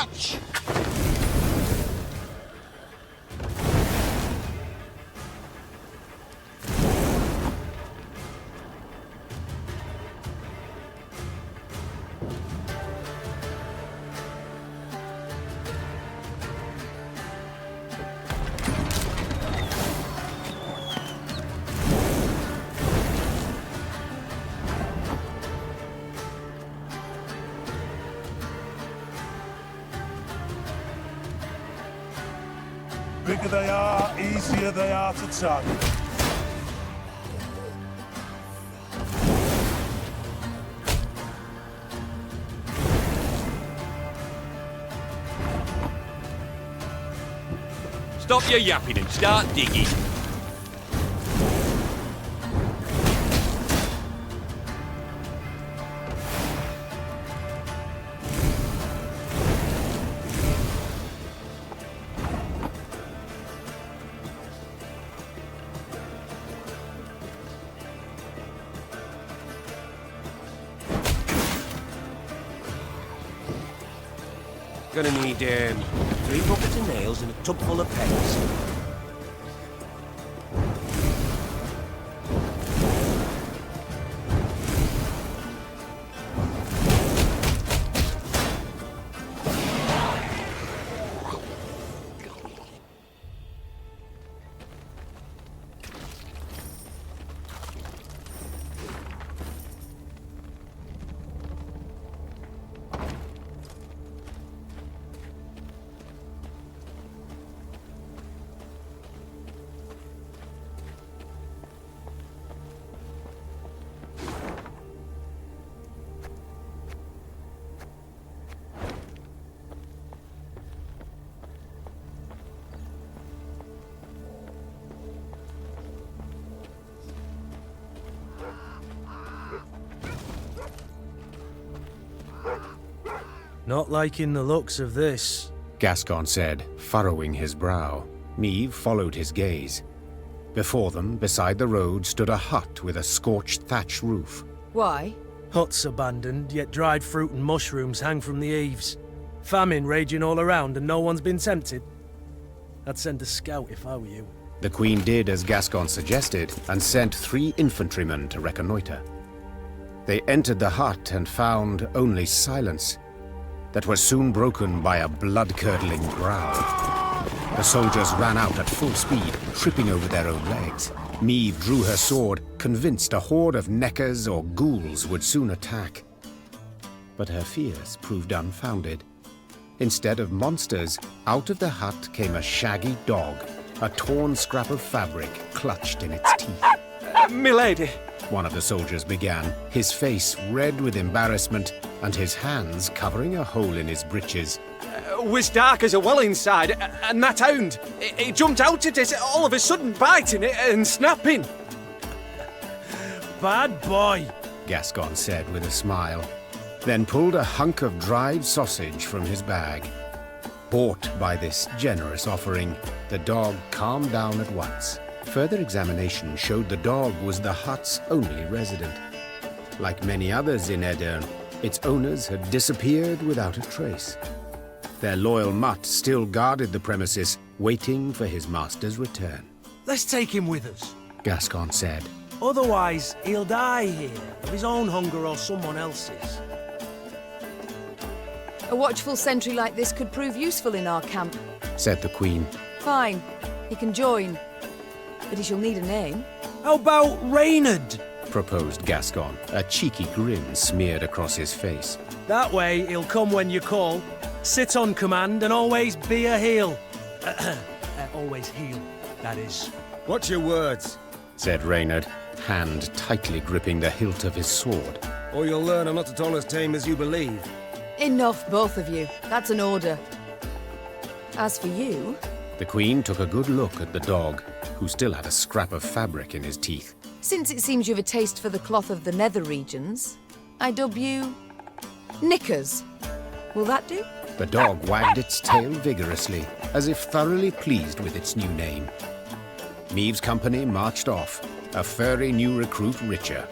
hatch! Bigger they are, easier they are to tug. Stop your yapping and start digging. Gonna need 3 buckets of nails and a tub full of pegs. Not liking the looks of this, Gascon said, furrowing his brow. Meve followed his gaze. Before them, beside the road, stood a hut with a scorched thatch roof. Why? Huts abandoned, yet dried fruit and mushrooms hang from the eaves. Famine raging all around and no one's been tempted. I'd send a scout if I were you. The Queen did as Gascon suggested, and sent 3 infantrymen to reconnoiter. They entered the hut and found only silence, that was soon broken by a blood-curdling growl. The soldiers ran out at full speed, tripping over their own legs. Meve drew her sword, convinced a horde of neckers or ghouls would soon attack. But her fears proved unfounded. Instead of monsters, out of the hut came a shaggy dog, a torn scrap of fabric clutched in its teeth. Milady! One of the soldiers began, his face red with embarrassment and his hands covering a hole in his breeches. Was dark as a well inside, and that hound, it jumped out at us, all of a sudden biting it and snapping. Bad boy, Gascon said with a smile, then pulled a hunk of dried sausage from his bag. Bought by this generous offering, the dog calmed down at once. Further examination showed the dog was the hut's only resident. Like many others in Edern, its owners had disappeared without a trace. Their loyal mutt still guarded the premises, waiting for his master's return. let's take him with us. Gascon said. Otherwise, he'll die here, of his own hunger or someone else's. A watchful sentry like this could prove useful in our camp, said the Queen. Fine, he can join. But he shall need a name. How about Reynard? Proposed Gascon, a cheeky grin smeared across his face. That way, he'll come when you call, sit on command, and always be a heel. Always heel, that is. Watch your words, said Reynard, hand tightly gripping the hilt of his sword. or you'll learn I'm not at all as tame as you believe. Enough, both of you. That's an order. As for you... The Queen took a good look at the dog, who still had a scrap of fabric in his teeth. Since it seems you have a taste for the cloth of the nether regions, I dub you... Knickers. Will that do? The dog wagged its tail vigorously, as if thoroughly pleased with its new name. Meve's company marched off, a furry new recruit richer.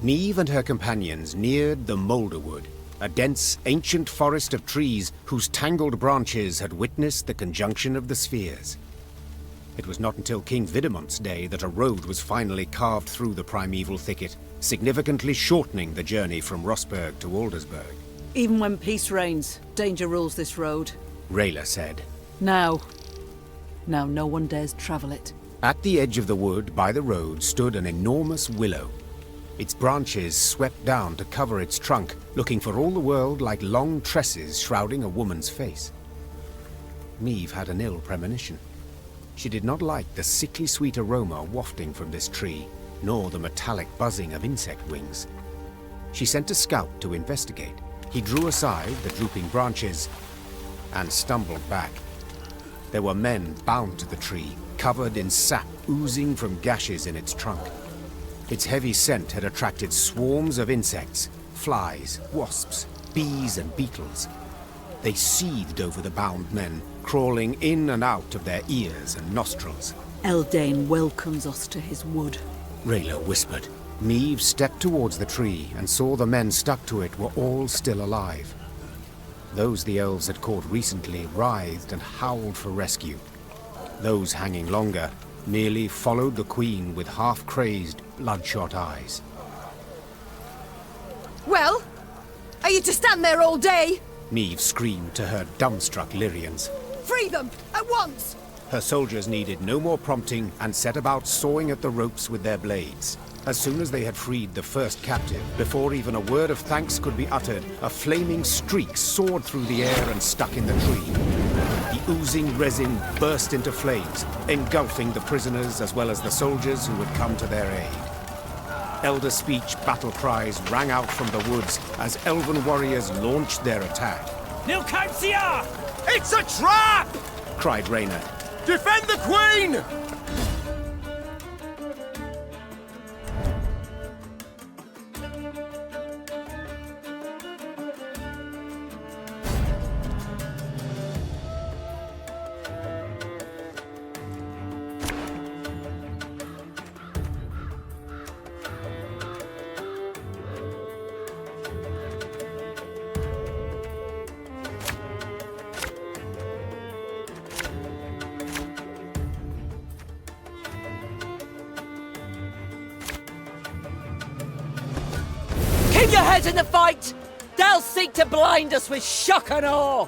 Niamh and her companions neared the Moulderwood, a dense, ancient forest of trees whose tangled branches had witnessed the conjunction of the spheres. It was not until King Vidamont's day that a road was finally carved through the primeval thicket, significantly shortening the journey from Rossburg to Aldersburg. Even when peace reigns, danger rules this road. Rayla said. Now no one dares travel it. At the edge of the wood by the road stood an enormous willow. Its branches swept down to cover its trunk, looking for all the world like long tresses shrouding a woman's face. Niamh had an ill premonition. She did not like the sickly sweet aroma wafting from this tree, nor the metallic buzzing of insect wings. She sent a scout to investigate. He drew aside the drooping branches and stumbled back. There were men bound to the tree, covered in sap oozing from gashes in its trunk. Its heavy scent had attracted swarms of insects, flies, wasps, bees and beetles. They seethed over the bound men, crawling in and out of their ears and nostrils. Eldain welcomes us to his wood. Rayla whispered. Niamh stepped towards the tree and saw the men stuck to it were all still alive. Those the elves had caught recently writhed and howled for rescue. Those hanging longer merely followed the queen with half-crazed, bloodshot eyes. Well, are you to stand there all day? Niamh screamed to her dumbstruck Lyrians. Free them, at once! Her soldiers needed no more prompting and set about sawing at the ropes with their blades. As soon as they had freed the first captive, before even a word of thanks could be uttered, a flaming streak soared through the air and stuck in the tree. The oozing resin burst into flames, engulfing the prisoners as well as the soldiers who had come to their aid. Elder speech battle cries rang out from the woods as elven warriors launched their attack. Nilkancia! It's a trap! Cried Rayna. Defend the Queen! Keep your heads in the fight! They'll seek to blind us with shock and awe!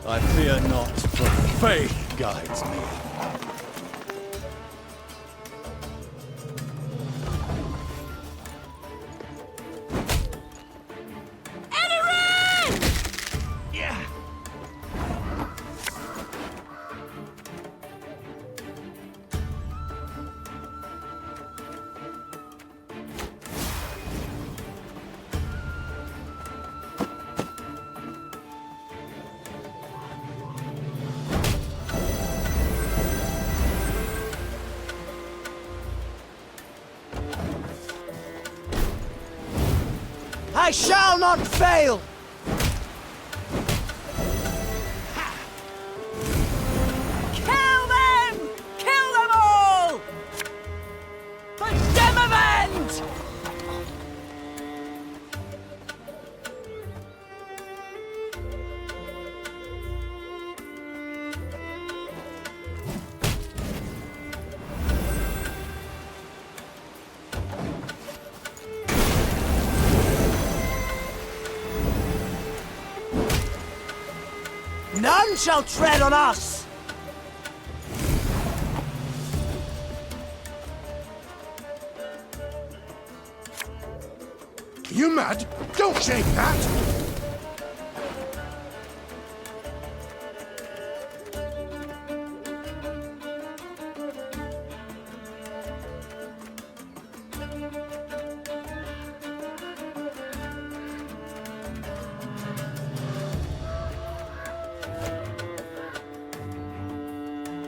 I fear not, for faith guides me. I shall not fail! Kill them! Kill them all! For Demavend! None shall tread on us! You mad? Don't shake that!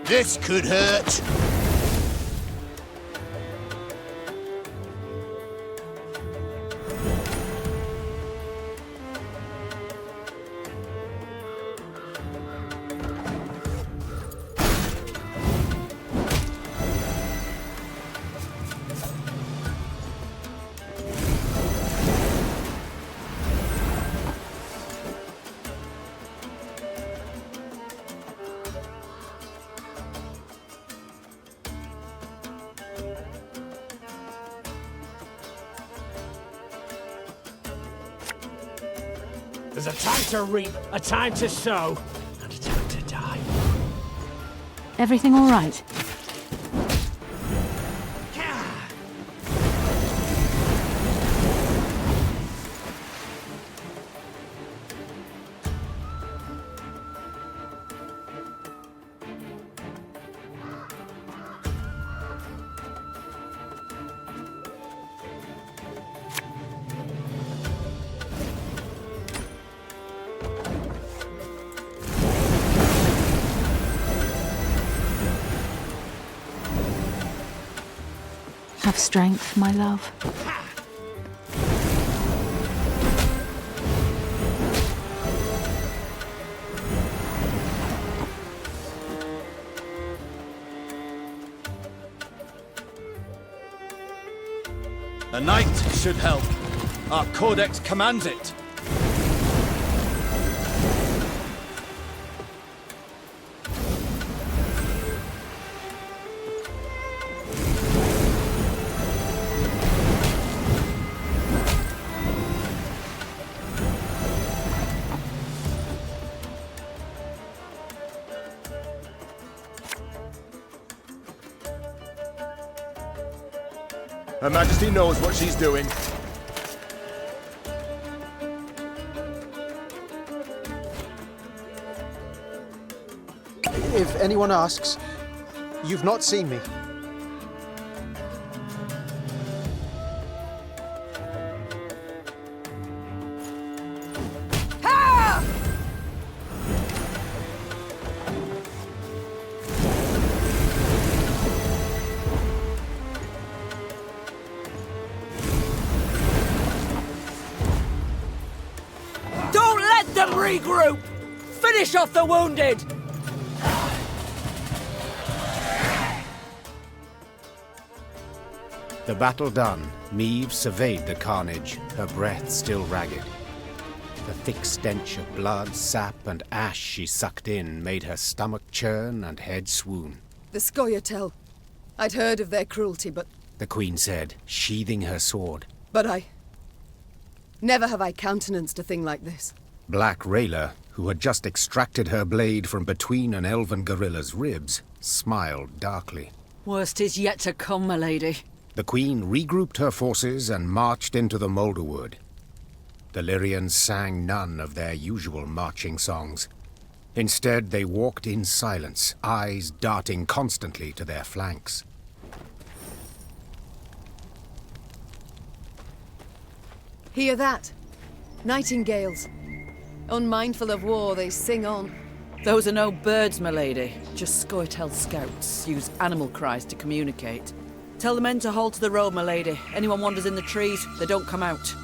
This could hurt. There's a time to reap, a time to sow, and a time to die. Everything all right? Have strength, my love. A knight should help. Our codex commands it. Her Majesty knows what she's doing. If anyone asks, you've not seen me. Don't let them regroup! Finish off the wounded! The battle done, Meve surveyed the carnage, her breath still ragged. The thick stench of blood, sap, and ash she sucked in made her stomach churn and head swoon. The Scoia'tael. I'd heard of their cruelty, but The Queen said, sheathing her sword. never have I countenanced a thing like this. Black Rayla, who had just extracted her blade from between an elven gorilla's ribs, smiled darkly. Worst is yet to come, my lady. The Queen regrouped her forces and marched into the Moulderwood. The Lyrians sang none of their usual marching songs. Instead, they walked in silence, eyes darting constantly to their flanks. Hear that? Nightingales. Unmindful of war, they sing on. Those are no birds, my lady. Just Scoia'tael scouts use animal cries to communicate. Tell the men to hold to the road, my lady. Anyone wanders in the trees, they don't come out.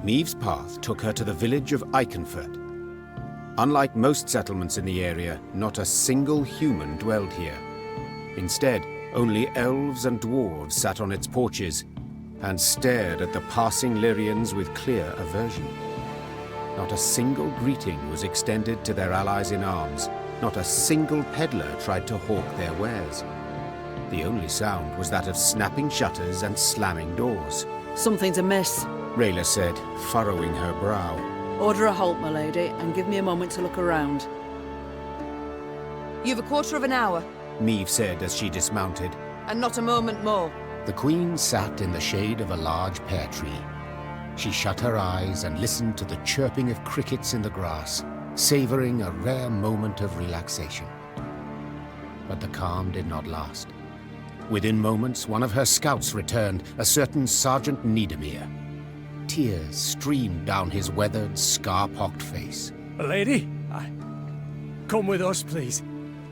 Meve's path took her to the village of Iconfurt. Unlike most settlements in the area, not a single human dwelled here. Instead, only elves and dwarves sat on its porches and stared at the passing Lyrians with clear aversion. Not a single greeting was extended to their allies in arms, Not a single peddler tried to hawk their wares. The only sound was that of snapping shutters and slamming doors. Something's amiss. Rayla said, furrowing her brow. Order a halt, my lady, and give me a moment to look around. You've a quarter of an hour, Meve said as she dismounted. and not a moment more. The Queen sat in the shade of a large pear tree. She shut her eyes and listened to the chirping of crickets in the grass, savoring a rare moment of relaxation. But the calm did not last. Within moments, one of her scouts returned, a certain Sergeant Niedermere. Tears streamed down his weathered, scar-pocked face. Lady, come with us, please.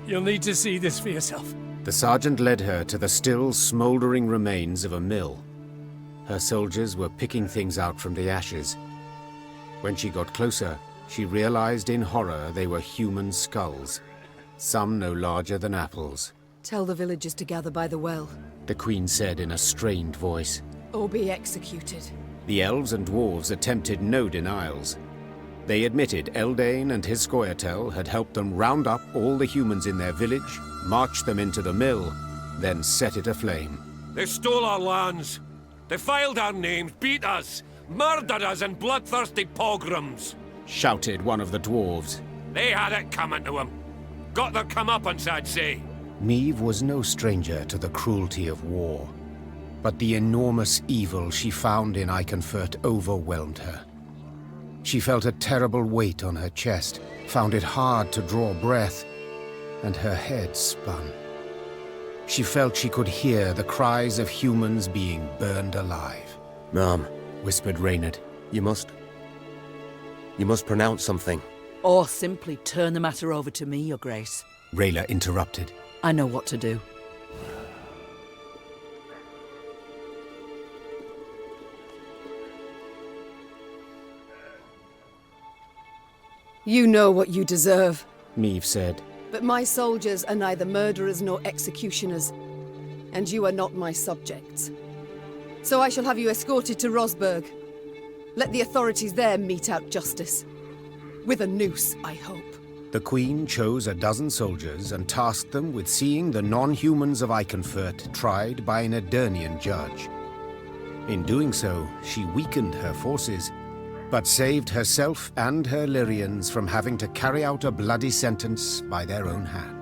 You'll need to see this for yourself. The sergeant led her to the still, smouldering remains of a mill. Her soldiers were picking things out from the ashes. When she got closer, she realized in horror they were human skulls, some no larger than apples. Tell the villagers to gather by the well, The Queen said in a strained voice. or be executed. The elves and dwarves attempted no denials. They admitted Eldane and his Scoia'tael had helped them round up all the humans in their village, march them into the mill, then set it aflame. They stole our lands, defiled our names, beat us, murdered us in bloodthirsty pogroms. Shouted one of the dwarves. They had it coming to them. Got their comeuppance, I'd say. Meve was no stranger to the cruelty of war, but the enormous evil she found in Iconfurt overwhelmed her. She felt a terrible weight on her chest, found it hard to draw breath, and her head spun. She felt she could hear the cries of humans being burned alive. Mom, whispered Reynard. You must pronounce something. Or simply turn the matter over to me, Your Grace. Rayla interrupted. I know what to do. You know what you deserve. Meve said. But my soldiers are neither murderers nor executioners, and you are not my subjects. So I shall have you escorted to Rosberg. Let the authorities there mete out justice. With a noose, I hope. The Queen chose a dozen soldiers and tasked them with seeing the non-humans of Iconfurt tried by an Edirnian judge. In doing so, she weakened her forces, but saved herself and her Lyrians from having to carry out a bloody sentence by their own hand.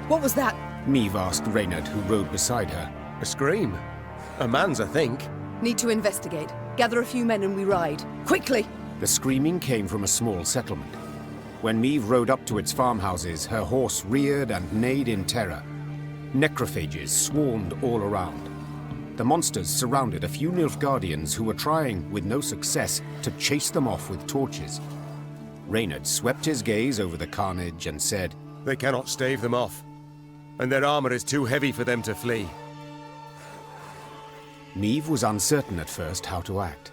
What was that? Meve asked Reynard, who rode beside her. A scream. A man's, I think. Need to investigate. Gather a few men and we ride. Quickly! The screaming came from a small settlement. When Meve rode up to its farmhouses, her horse reared and neighed in terror. Necrophages swarmed all around. The monsters surrounded a few Nilfgaardians who were trying, with no success, to chase them off with torches. Reynard swept his gaze over the carnage and said, They cannot stave them off, and their armor is too heavy for them to flee. Meve was uncertain at first how to act.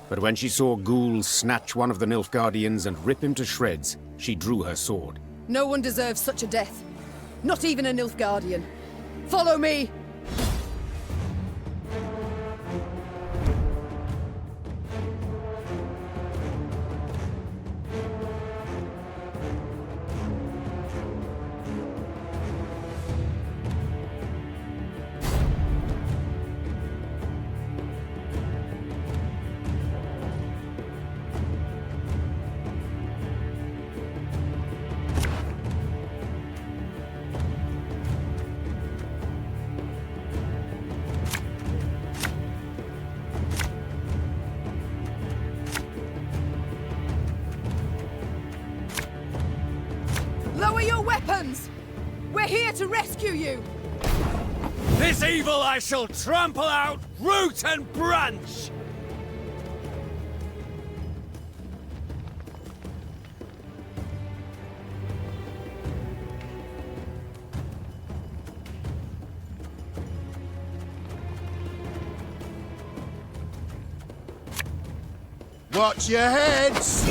But when she saw ghouls snatch one of the Nilfgaardians and rip him to shreds, she drew her sword. No one deserves such a death. Not even a Nilfgaardian. Follow me! Lower your weapons! We're here to rescue you! This evil I shall trample out, root and branch! Watch your heads!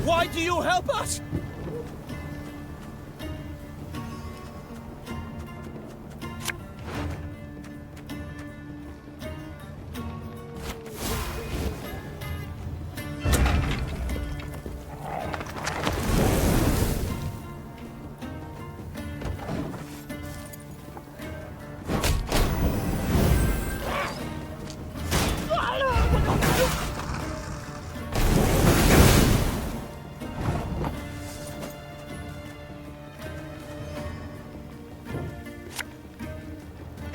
Why do you help us?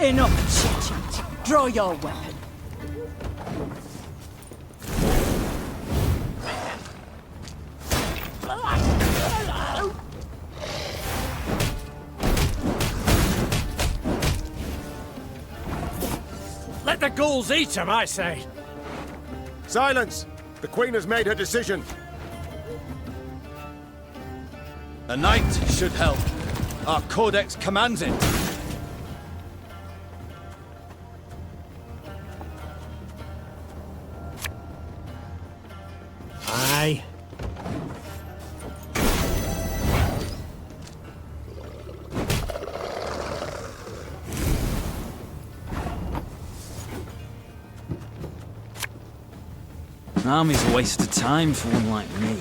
Enough chit-chat. Draw your weapon. Let the ghouls eat him, I say. Silence! The Queen has made her decision. A knight should help. Our codex commands it. Aye. An army's a waste of time for one like me.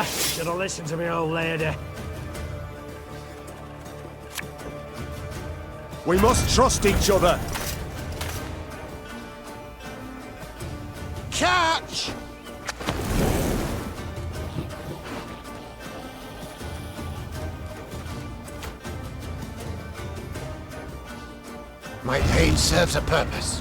Should have listened to me, old lady. We must trust each other. Catch! My pain serves a purpose.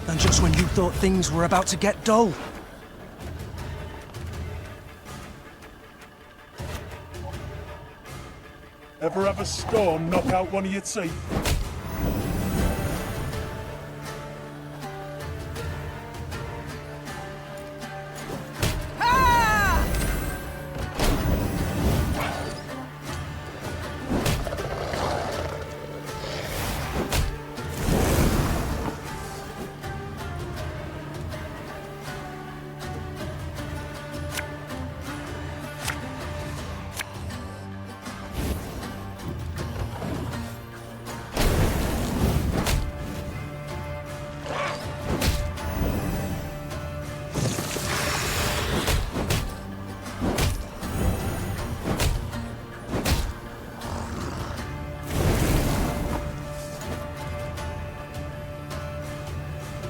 And just when you thought things were about to get dull. Ever have a storm knock out one of your teeth?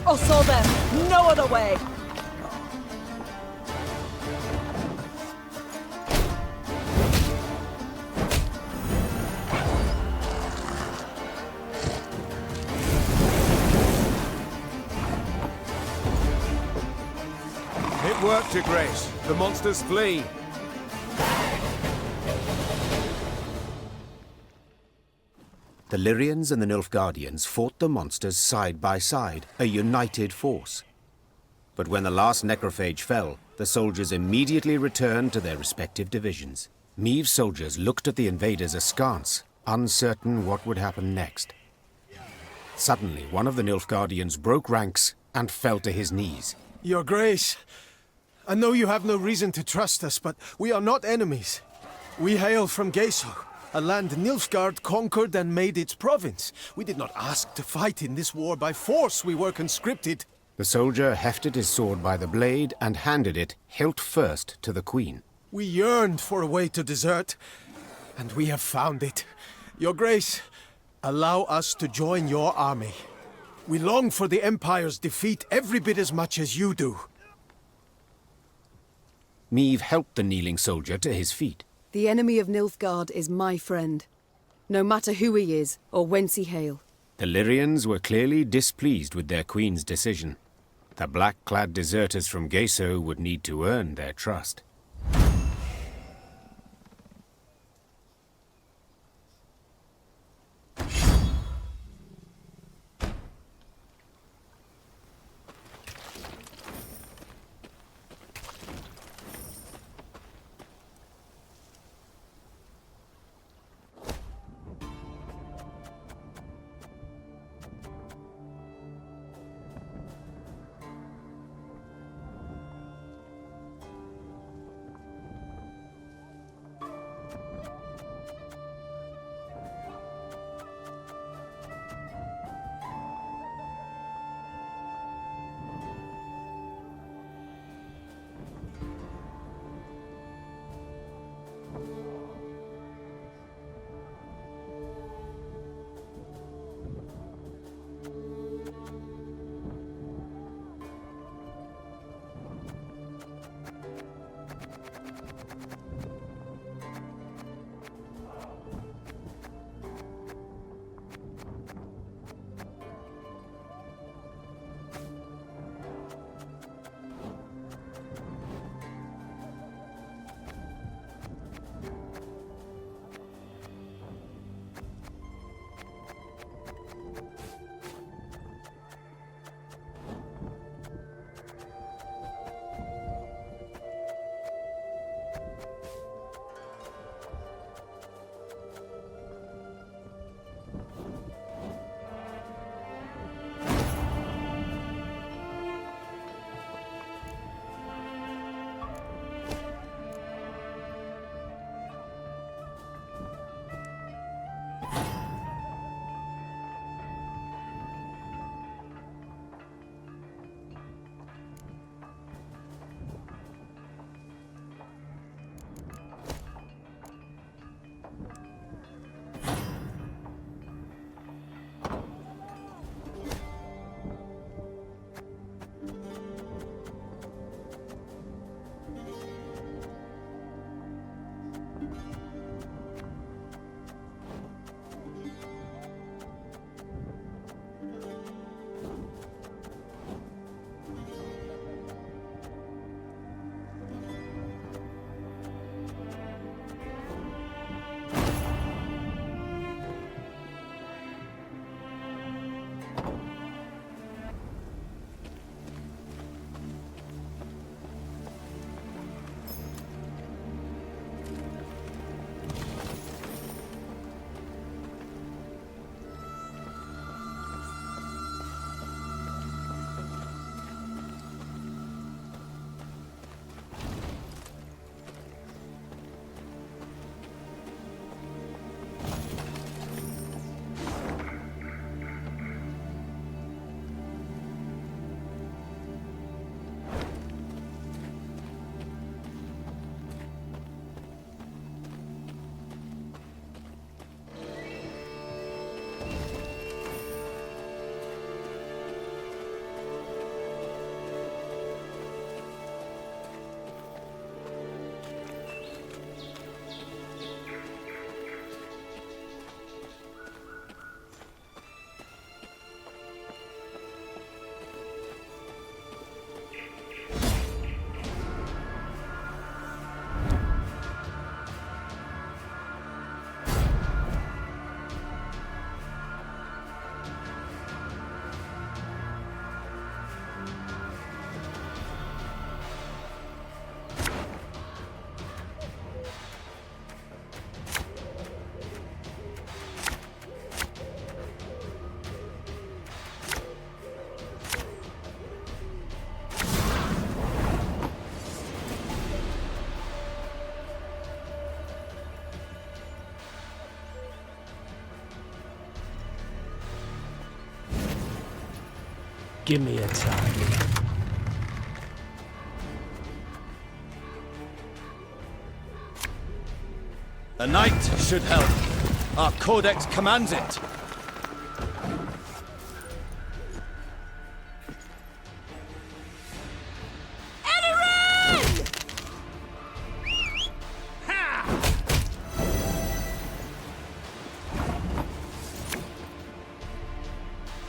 I saw them. No other way. It worked to grace. The monsters flee. The Lyrians and the Nilfgaardians fought the monsters side by side, a united force. But when the last necrophage fell, the soldiers immediately returned to their respective divisions. Meave's soldiers looked at the invaders askance, uncertain what would happen next. Suddenly, one of the Nilfgaardians broke ranks and fell to his knees. Your Grace, I know you have no reason to trust us, but we are not enemies. We hail from Geisog, a land Nilfgaard conquered and made its province. We did not ask to fight in this war by force. We were conscripted. The soldier hefted his sword by the blade and handed it, hilt first, to the Queen. We yearned for a way to desert, and we have found it. Your Grace, allow us to join your army. We long for the Empire's defeat every bit as much as you do. Meve helped the kneeling soldier to his feet. The enemy of Nilfgaard is my friend, no matter who he is or whence he hail. The Lyrians were clearly displeased with their queen's decision. The black-clad deserters from Geso would need to earn their trust. Give me a target. A knight should help. Our codex commands it.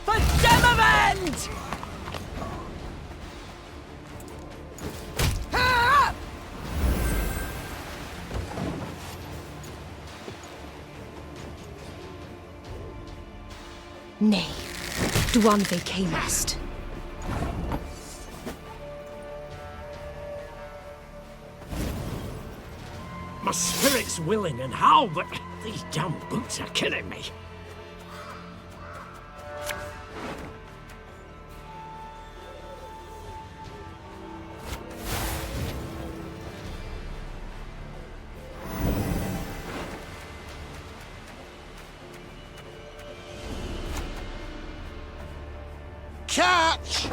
For Demavend! Nay, Duanve camest. My spirit's willing and how, but these damn boots are killing me. Catch!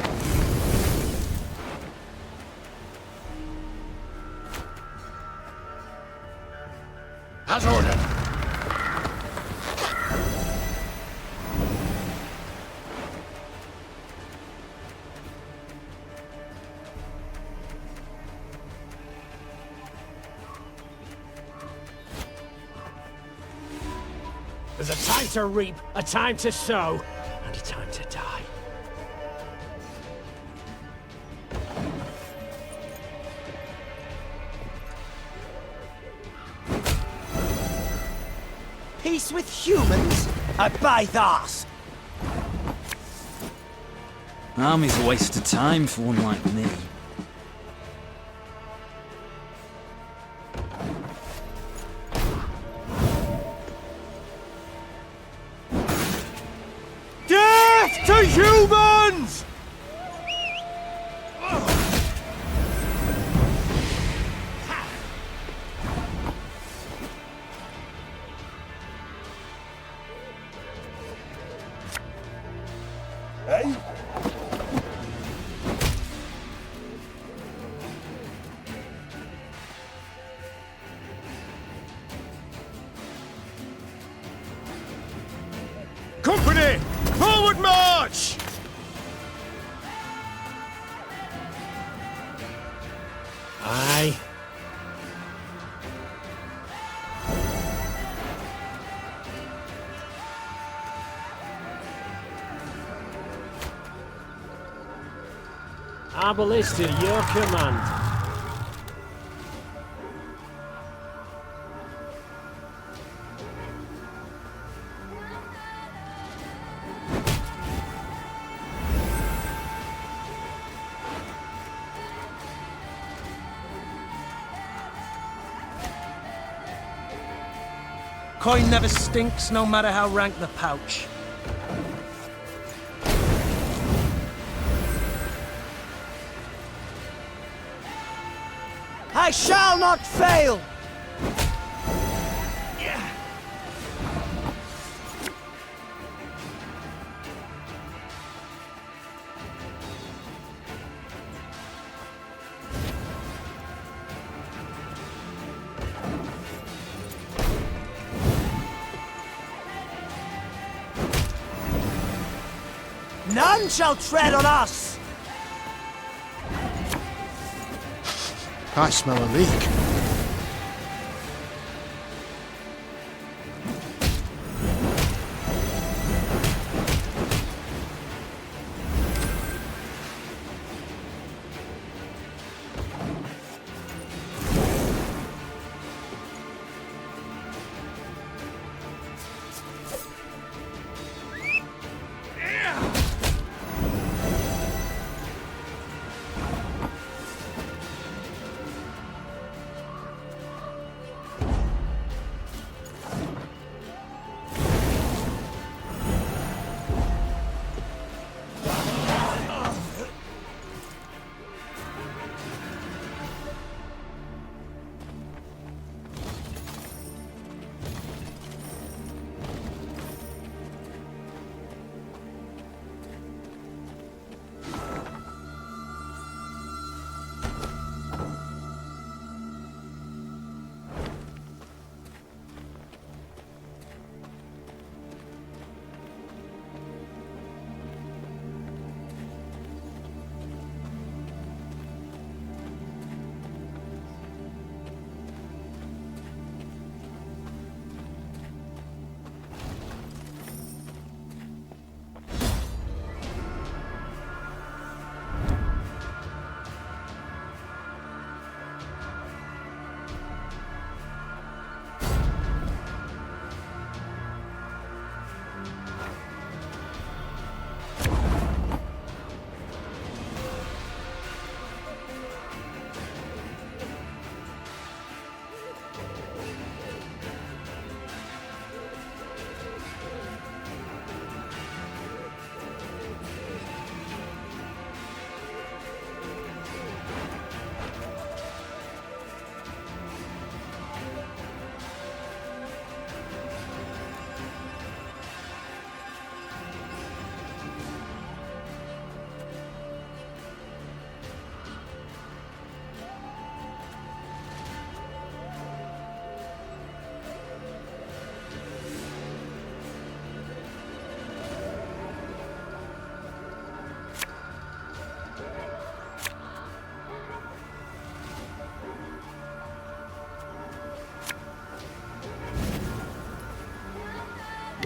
As ordered. There's a time to reap, a time to sow, and a time to die. Peace with humans? I buy that! Army's a waste of time for one like me. Death to humans! Hey? Company! Forward march! Aye. Our ballista, your command. Coin never stinks, no matter how rank the pouch. I shall not fail! None shall tread on us! I smell a leak.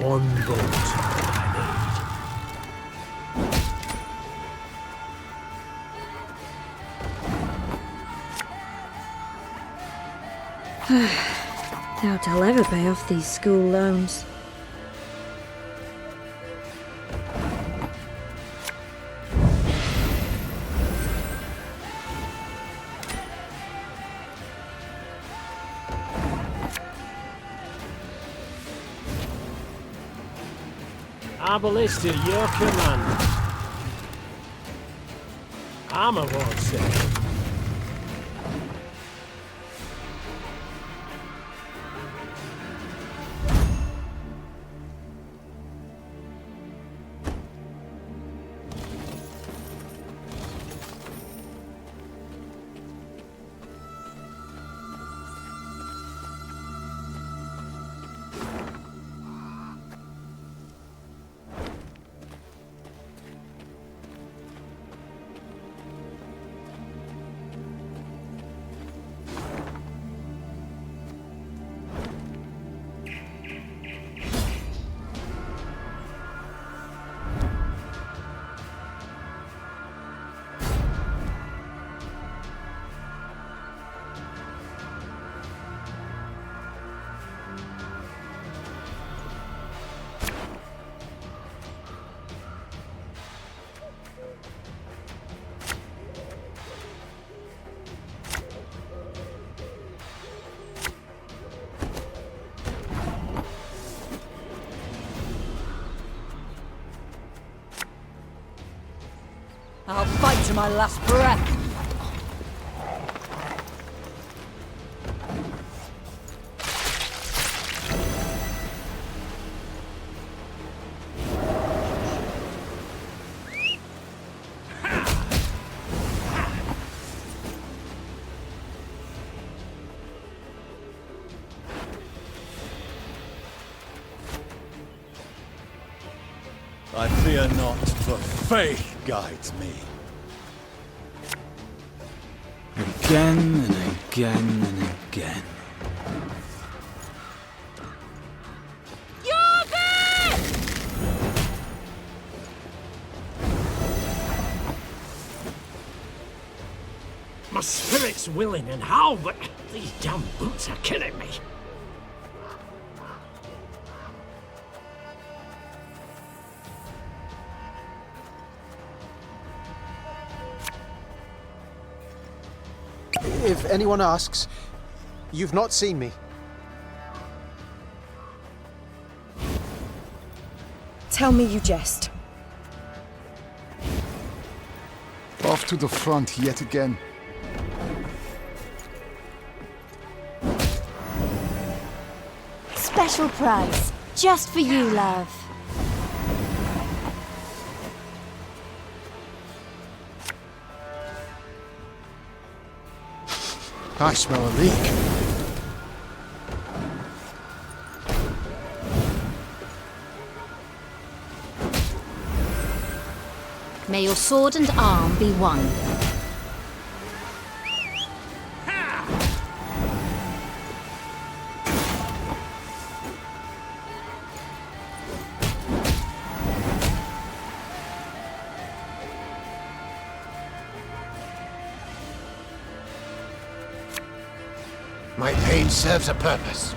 one bolt Doubt I'll ever pay off these school loans. Our ballista, your command. Armor won't say. I'll fight to my last breath. I fear not, for faith guides me. Again and again and again. My spirit's willing and how, but these damn boots are killing me. If anyone asks, you've not seen me. Tell me you jest. Off to the front yet again. Special prize, just for you, love. I smell a leak. May your sword and arm be one. My pain serves a purpose.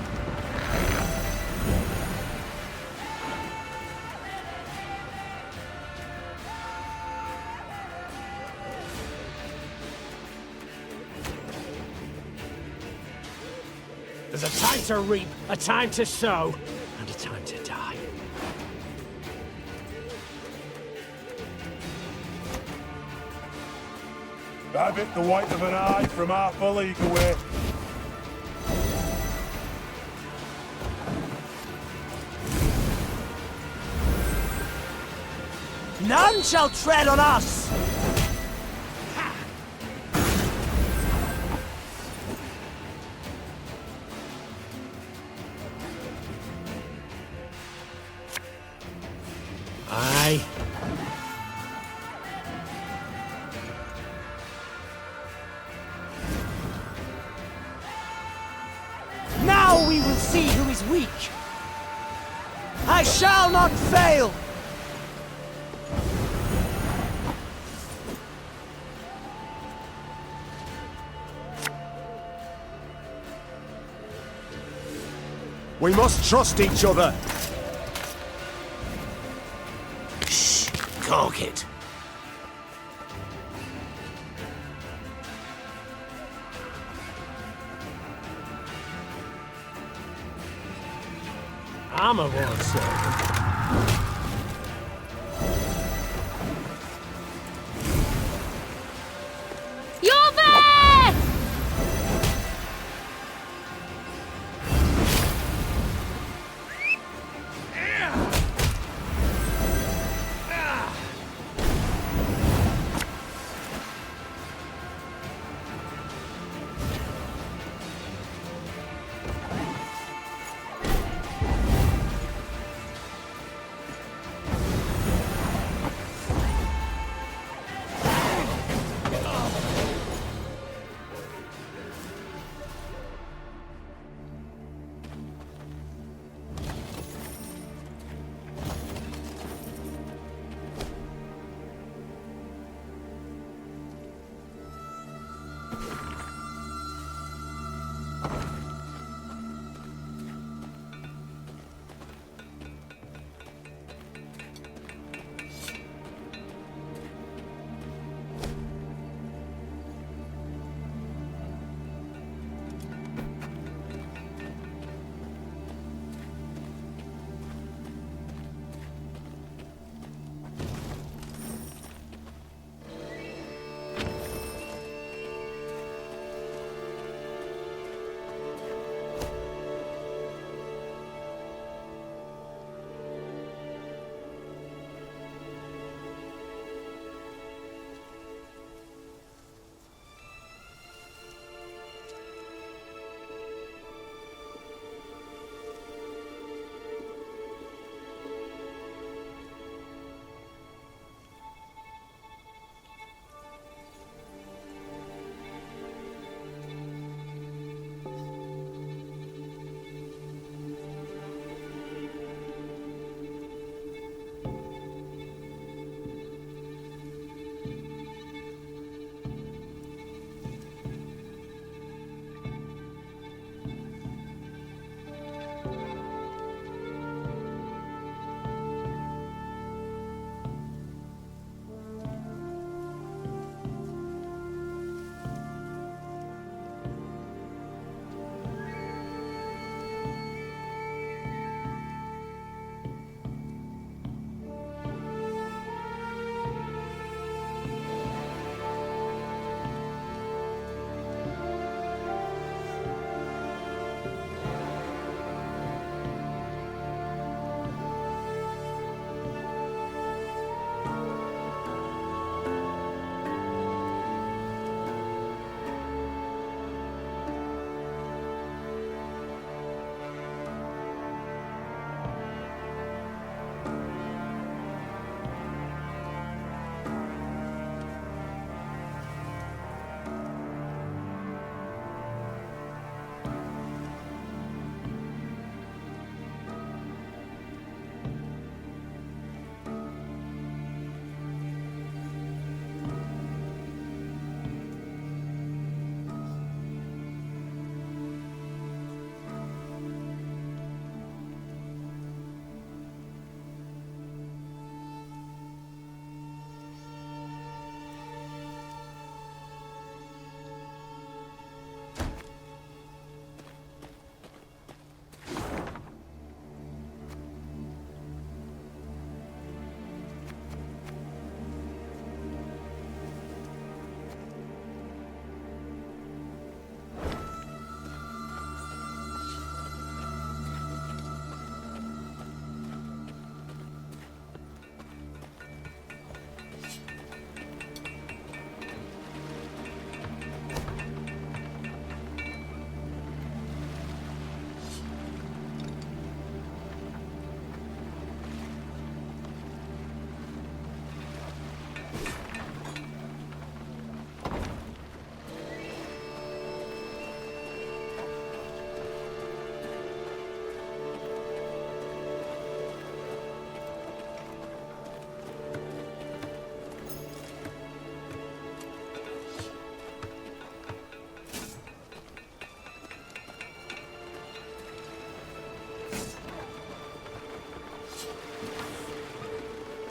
There's a time to reap, a time to sow, and a time to die. Have it the white of an eye from half a league away. None shall tread on us! Aye. Now we will see who is weak. I shall not fail! We must trust each other. Shh! Cork it. Armor won't save. You're there!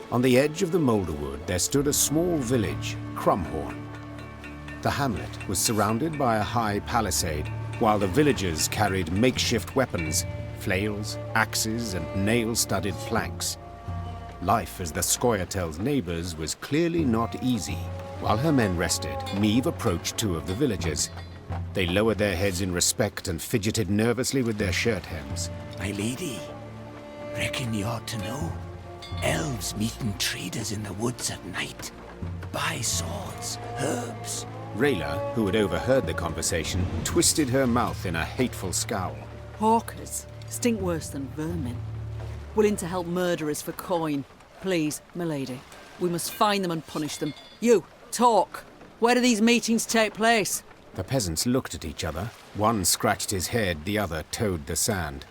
On the edge of the Moulderwood there stood a small village, Crumhorn. The hamlet was surrounded by a high palisade, while the villagers carried makeshift weapons, flails, axes, and nail-studded planks. Life as the Scoia'tael's neighbors was clearly not easy. While her men rested, Meave approached two of the villagers. They lowered their heads in respect and fidgeted nervously with their shirt hems. My lady, reckon you ought to know. Elves meeting traders in the woods at night. Buy swords, herbs. Rayla, who had overheard the conversation, twisted her mouth in a hateful scowl. Hawkers stink worse than vermin. Willing to help murderers for coin. Please, milady, we must find them and punish them. You, talk. Where do these meetings take place? The peasants looked at each other. One scratched his head, the other toed the sand.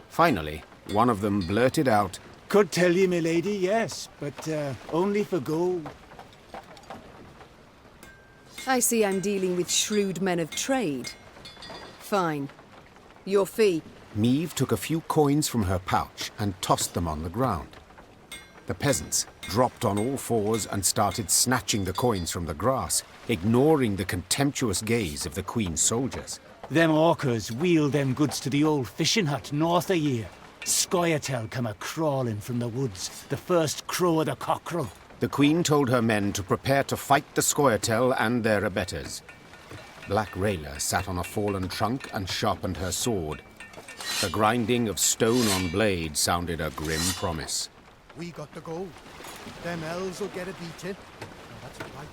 Finally, one of them blurted out, Could tell you, milady, yes, but only for gold. I see I'm dealing with shrewd men of trade. Fine. Your fee. Meave took a few coins from her pouch and tossed them on the ground. The peasants dropped on all fours and started snatching the coins from the grass, ignoring the contemptuous gaze of the Queen's soldiers. Them orcas wheeled them goods to the old fishing hut north of here. Scoia'tael come a-crawling from the woods, the first crow of the cockerel. The Queen told her men to prepare to fight the Scoia'tael and their abettors. Black Rayla sat on a fallen trunk and sharpened her sword. The grinding of stone on blade sounded a grim promise. We got the gold. Them elves will get a beating. That's right.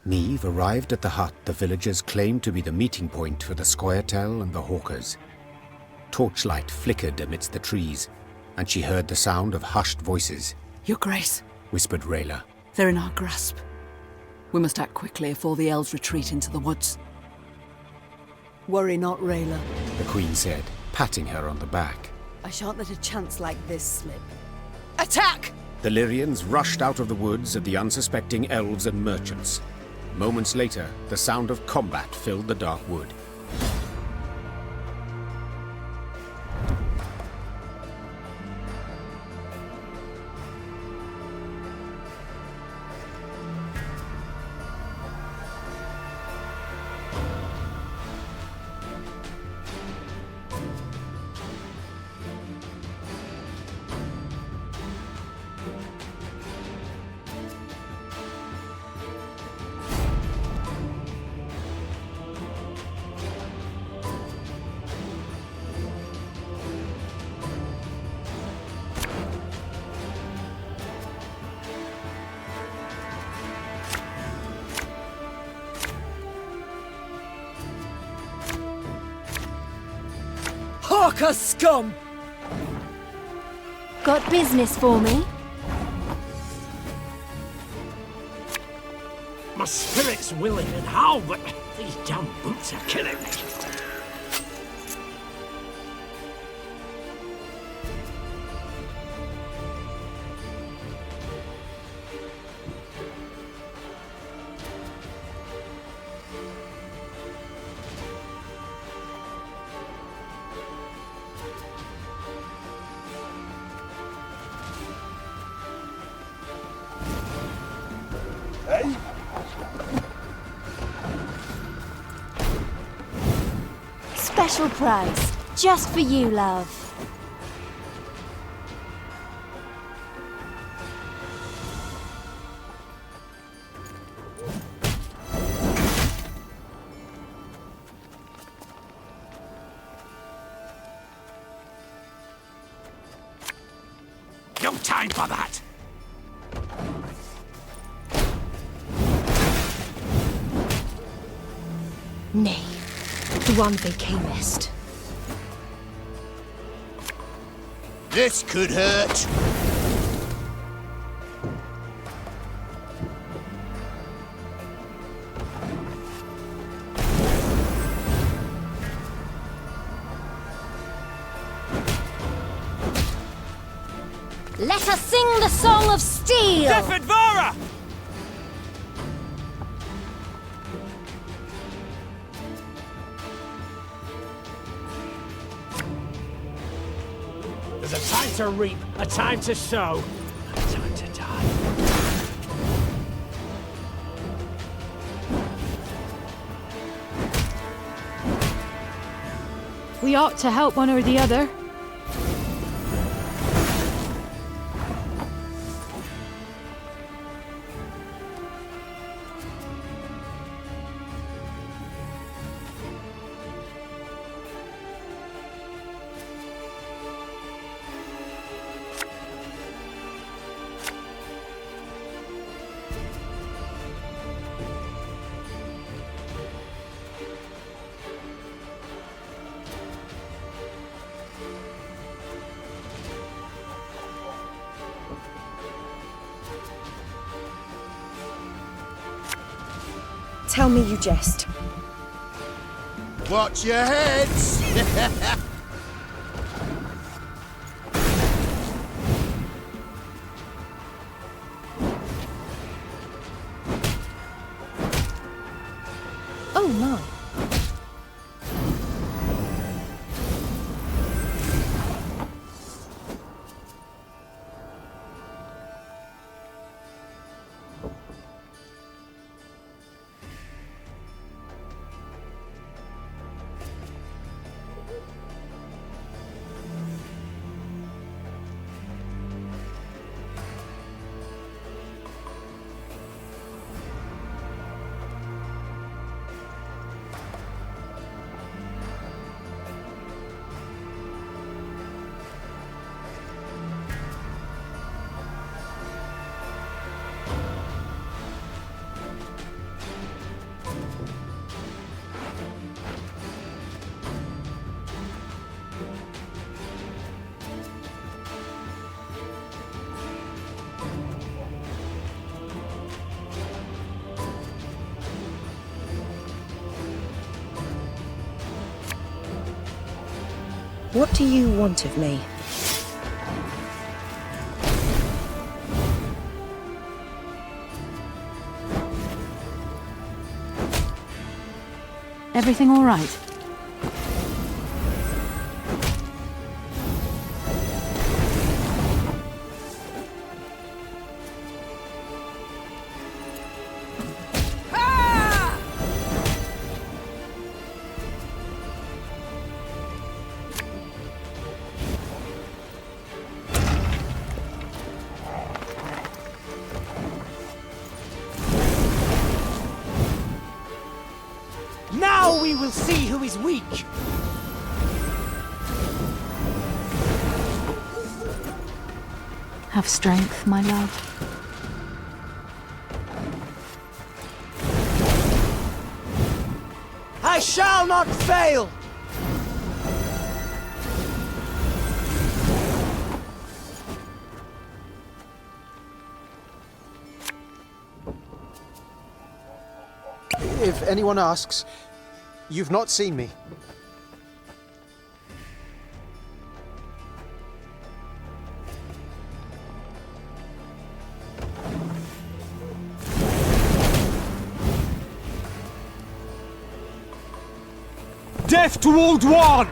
Meave arrived at the hut the villagers claimed to be the meeting point for the Scoia'tael and the Hawkers. Torchlight flickered amidst the trees, and she heard the sound of hushed voices. Your Grace, whispered Rayla. They're in our grasp. We must act quickly before the elves retreat into the woods. Worry not, Rayla. The Queen said, patting her on the back. I shan't let a chance like this slip. Attack! The Lyrians rushed out of the woods at the unsuspecting elves and merchants. Moments later, the sound of combat filled the dark wood. Stalker scum! Got business for me? My spirit's willing and how, but these damn boots are killing me. Special price. Just for you, love. No time for that! Nay, the one they camest. This could hurt! Let us sing the song of steel! Defendvara! There's a time to reap, a time to sow, and a time to die. We ought to help one or the other. Tell me you jest. Watch your heads! Oh my. What do you want of me? Everything all right? Now we will see who is weak! Have strength, my love. I shall not fail! If anyone asks, you've not seen me. Death to Old One!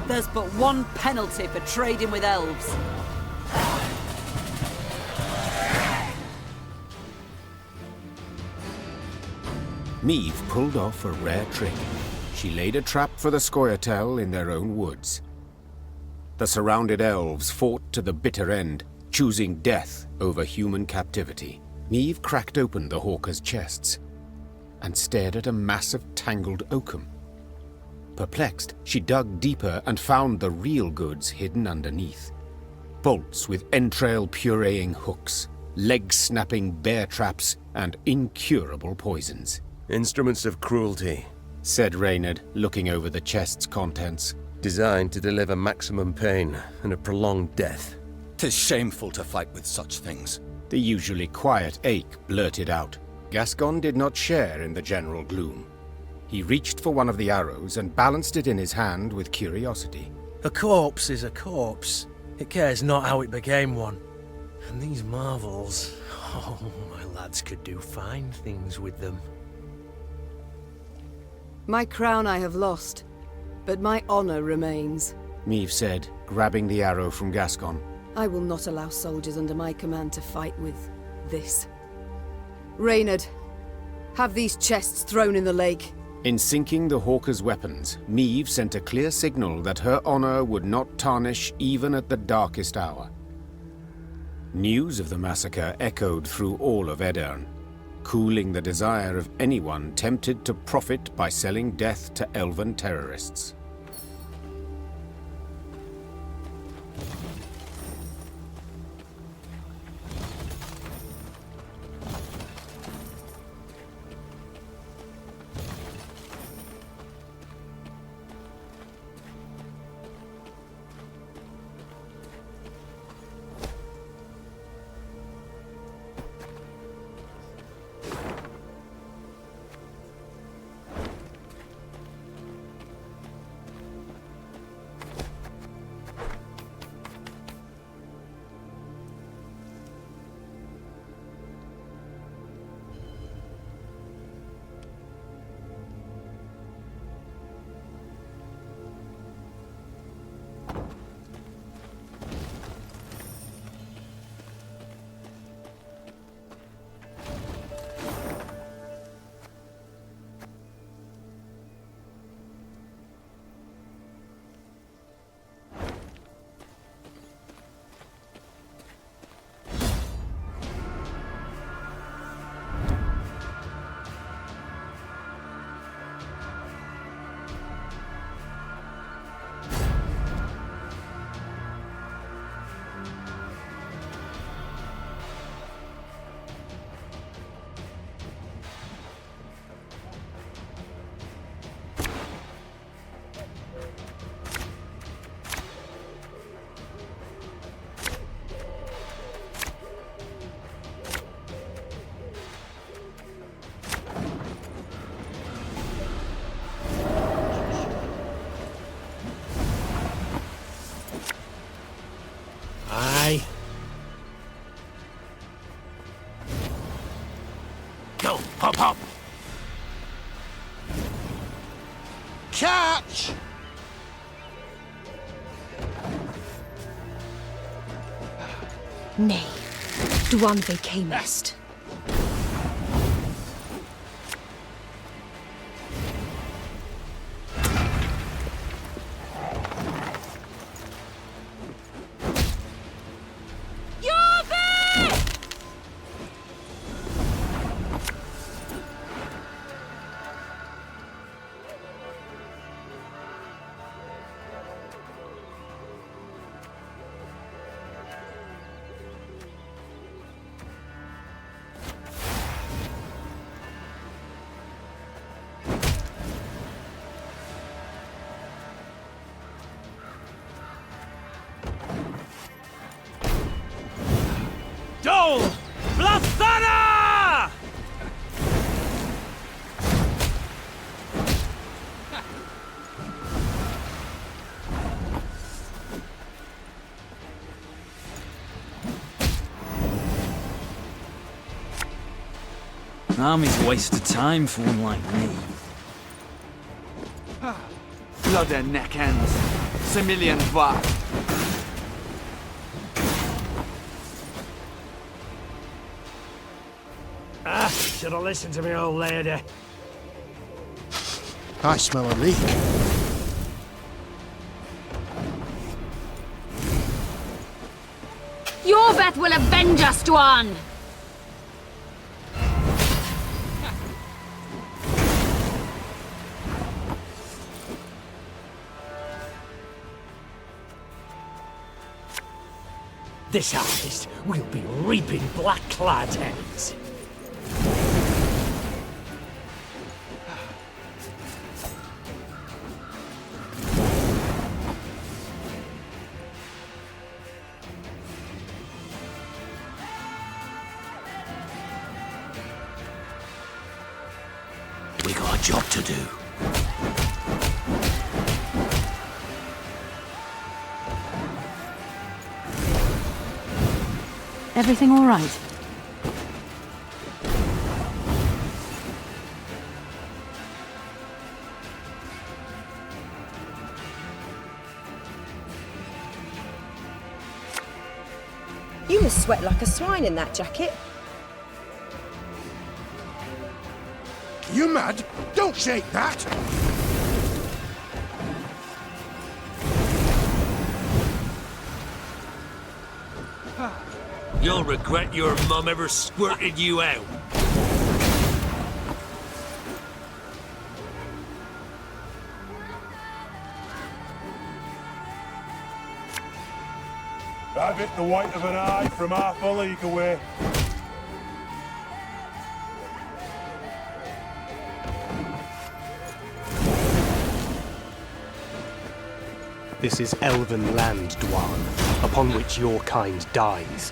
There's but one penalty for trading with elves. Meve pulled off a rare trick. She laid a trap for the Scoia'tael in their own woods. The surrounded elves fought to the bitter end, choosing death over human captivity. Meve cracked open the hawkers' chests and stared at a mass of tangled oakum. Perplexed, she dug deeper and found the real goods hidden underneath. Bolts with entrail-pureeing hooks, leg-snapping bear traps, and incurable poisons. Instruments of cruelty, said Reynard, looking over the chest's contents. Designed to deliver maximum pain and a prolonged death. 'Tis shameful to fight with such things. The usually quiet Ache blurted out. Gascon did not share in the general gloom. He reached for one of the arrows and balanced it in his hand with curiosity. A corpse is a corpse. It cares not how it became one. And these marvels, oh, my lads could do fine things with them. My crown I have lost, but my honor remains. Meve said, grabbing the arrow from Gascon. I will not allow soldiers under my command to fight with this. Reynard, have these chests thrown in the lake. In sinking the hawkers' weapons, Meve sent a clear signal that her honor would not tarnish even at the darkest hour. News of the massacre echoed through all of Aedirn, cooling the desire of anyone tempted to profit by selling death to elven terrorists. Go, hop, hop! Catch! Nay, Dwan they camest. Dole! Blathana! An army's a waste of time for one like me. Blood and neck ends. Similian dwarf. Should have listened to me, old lady. I smell a leak. Your bet will avenge us, Dwan! This harvest will be reaping black-clad heads. We got a job to do. Everything all right? You must sweat like a swine in that jacket. You mad? Don't shake that! You'll regret your mum ever squirted you out. I've hit the white of an eye from half a league away. This is elven land, Dwan, upon which your kind dies.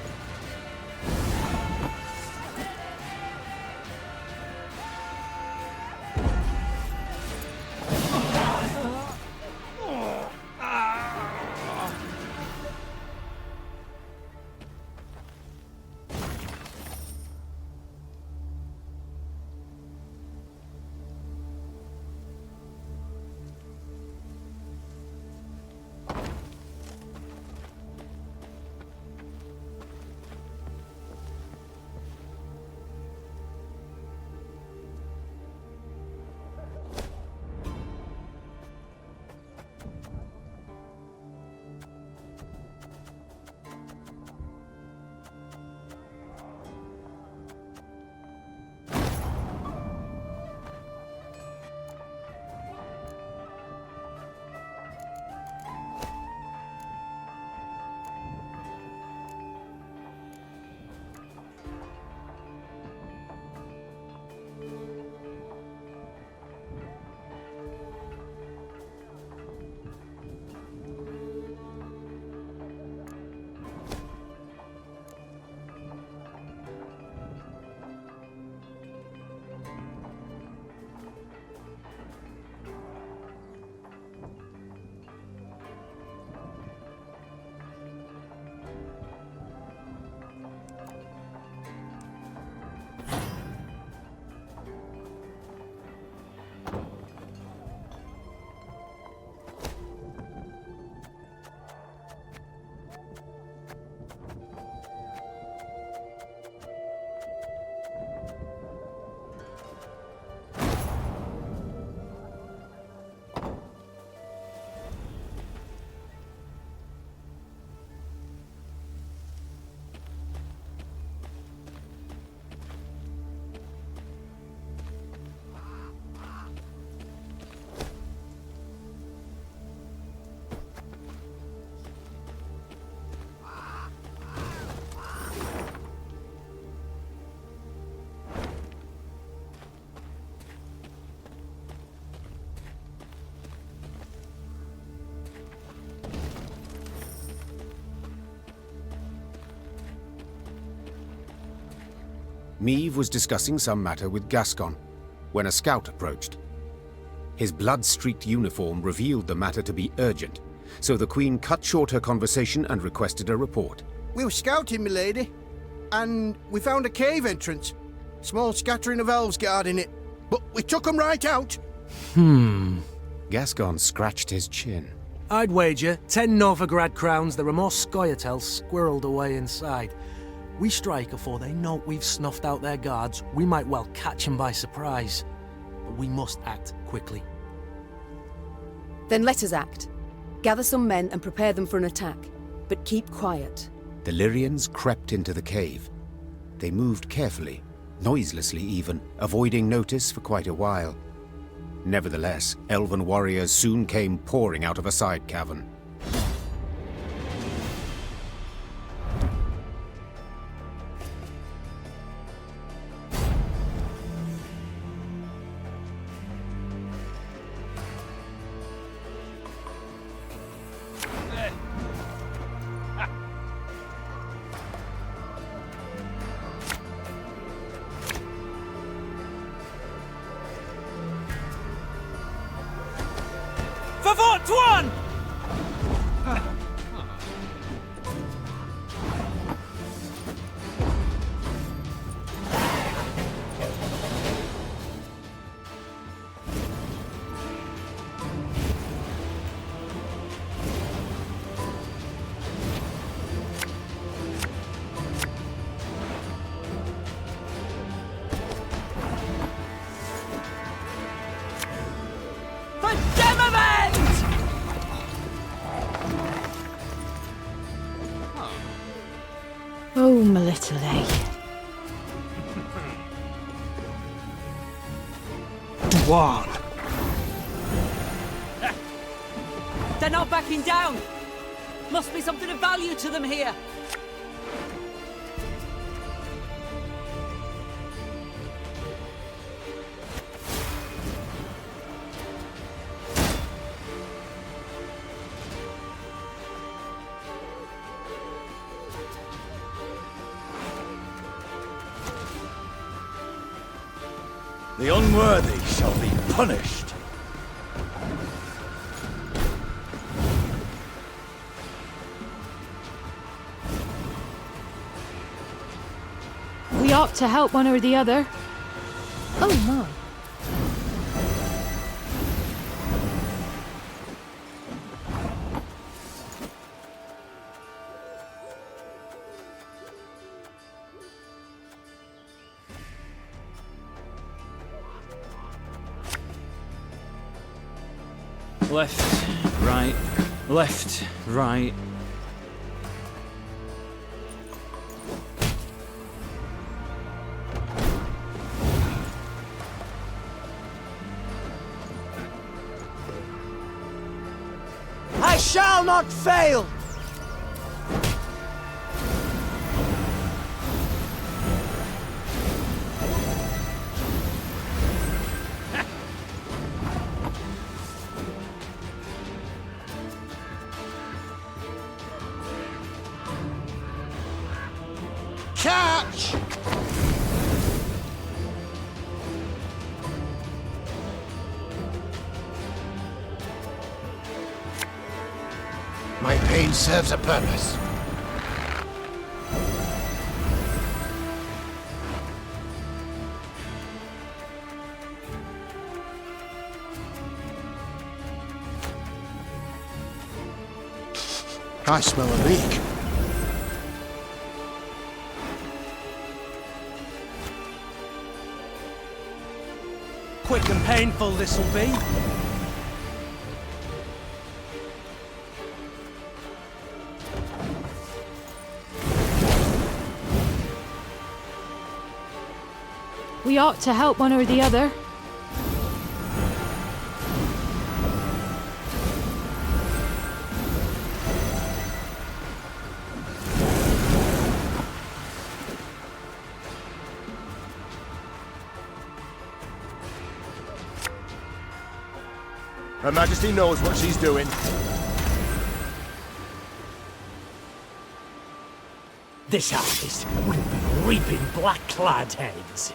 Meve was discussing some matter with Gascon when a scout approached. His blood-streaked uniform revealed the matter to be urgent, so the Queen cut short her conversation and requested a report. We were scouting, milady, and we found a cave entrance. Small scattering of elves guarding it, but we took them right out. Gascon scratched his chin. I'd wager 10 Novigrad crowns there are more Scoia'taels squirreled away inside. We strike before they know we've snuffed out their guards, we might well catch them by surprise. But we must act quickly. Then let us act. Gather some men and prepare them for an attack. But keep quiet. The Lyrians crept into the cave. They moved carefully, noiselessly even, avoiding notice for quite a while. Nevertheless, elven warriors soon came pouring out of a side cavern. One! Oh, my little egg. One. They're not backing down! Must be something of value to them here! The unworthy shall be punished. We ought to help one or the other. Oh my. Left, right, left, right. I shall not fail! Catch! My pain serves a purpose. I smell a leak. Quick and painful this'll be. We ought to help one or the other. Her Majesty knows what she's doing. This artist will be reaping black-clad heads.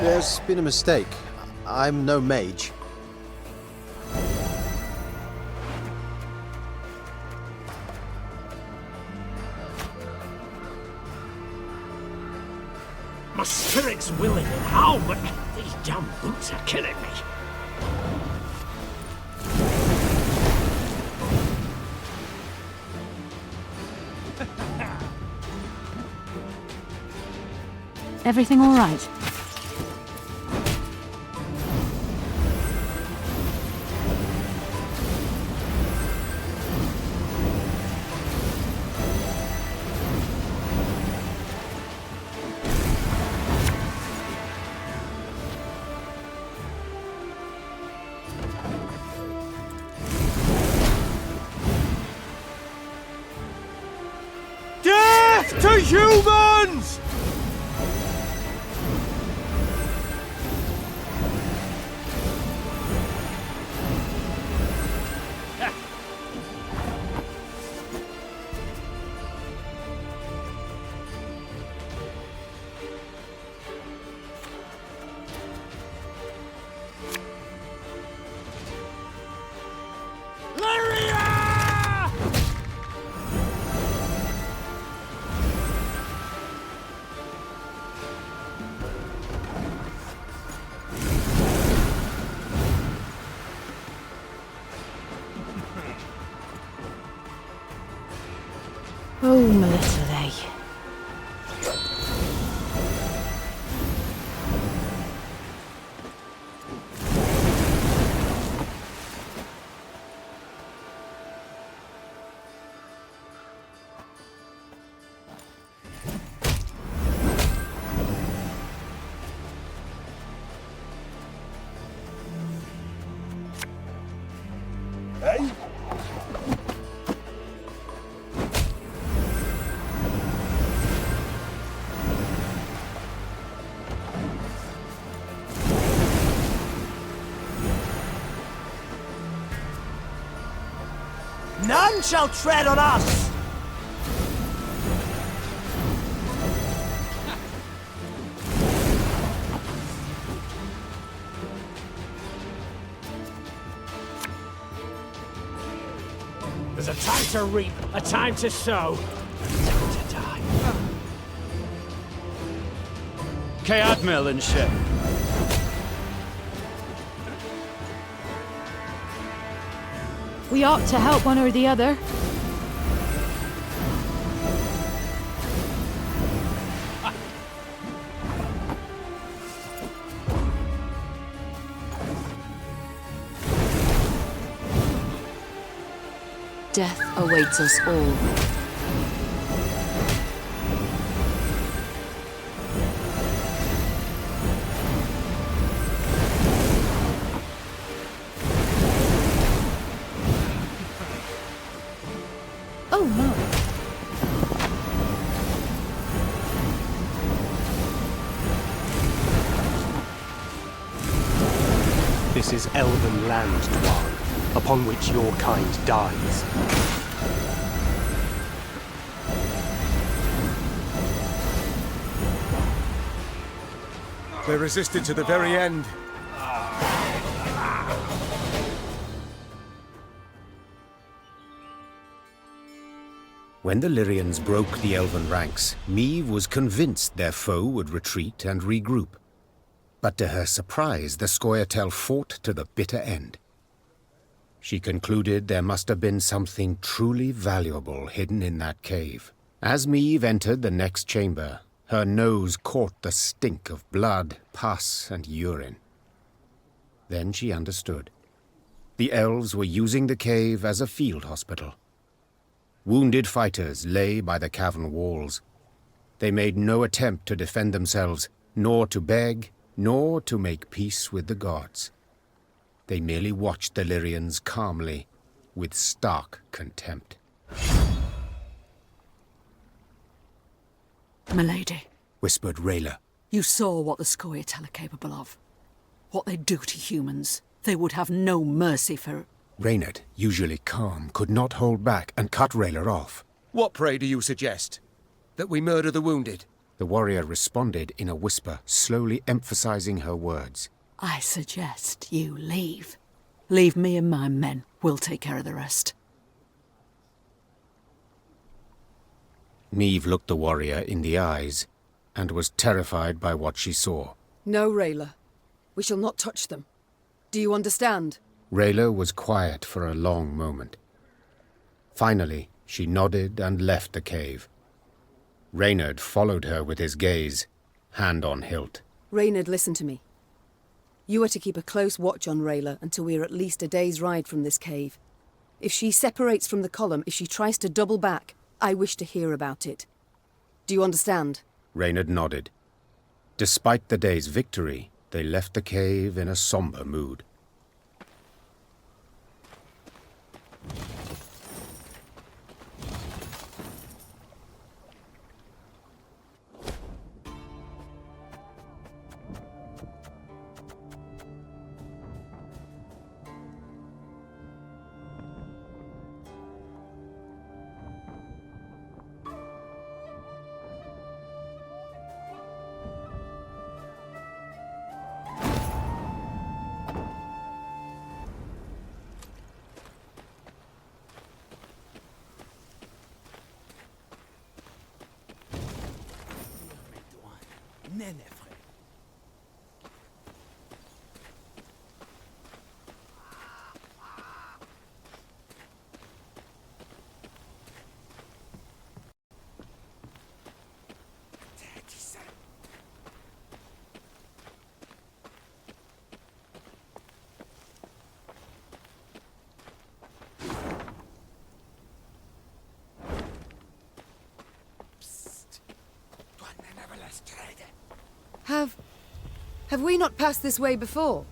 There's been a mistake. I'm no mage. My spirit's willing and how, but these damn boots are killing me. Everything all right? Death to humans! Oh, Melissa, they. Hey? None shall tread on us! There's a time to reap, a time to sow, a time to die. Cadmiel and shit. We ought to help one or the other. Death awaits us all. Oh no. This is elven land, Dwan, upon which your kind dies. They resisted to the very end. When the Lyrians broke the elven ranks, Meve was convinced their foe would retreat and regroup. But to her surprise, the Scoia'tael fought to the bitter end. She concluded there must have been something truly valuable hidden in that cave. As Meve entered the next chamber, her nose caught the stink of blood, pus, and urine. Then she understood. The elves were using the cave as a field hospital. Wounded fighters lay by the cavern walls. They made no attempt to defend themselves, nor to beg, nor to make peace with the gods. They merely watched the Lyrians calmly, with stark contempt. Milady, Whispered Rayla. You saw what the Scoia'tael are capable of. What they do to humans. They would have no mercy for... Reynard, usually calm, could not hold back and cut Rayla off. What, pray, do you suggest? That we murder the wounded? The warrior responded in a whisper, slowly emphasizing her words. I suggest you leave. Leave me and my men. We'll take care of the rest. Meve looked the warrior in the eyes and was terrified by what she saw. No, Rayla. We shall not touch them. Do you understand? Rayla was quiet for a long moment. Finally, she nodded and left the cave. Reynard followed her with his gaze, hand on hilt. Reynard, listen to me. You are to keep a close watch on Rayla until we are at least a day's ride from this cave. If she separates from the column, if she tries to double back, I wish to hear about it. Do you understand? Reynard nodded. Despite the day's victory, they left the cave in a somber mood. Have we not passed this way before?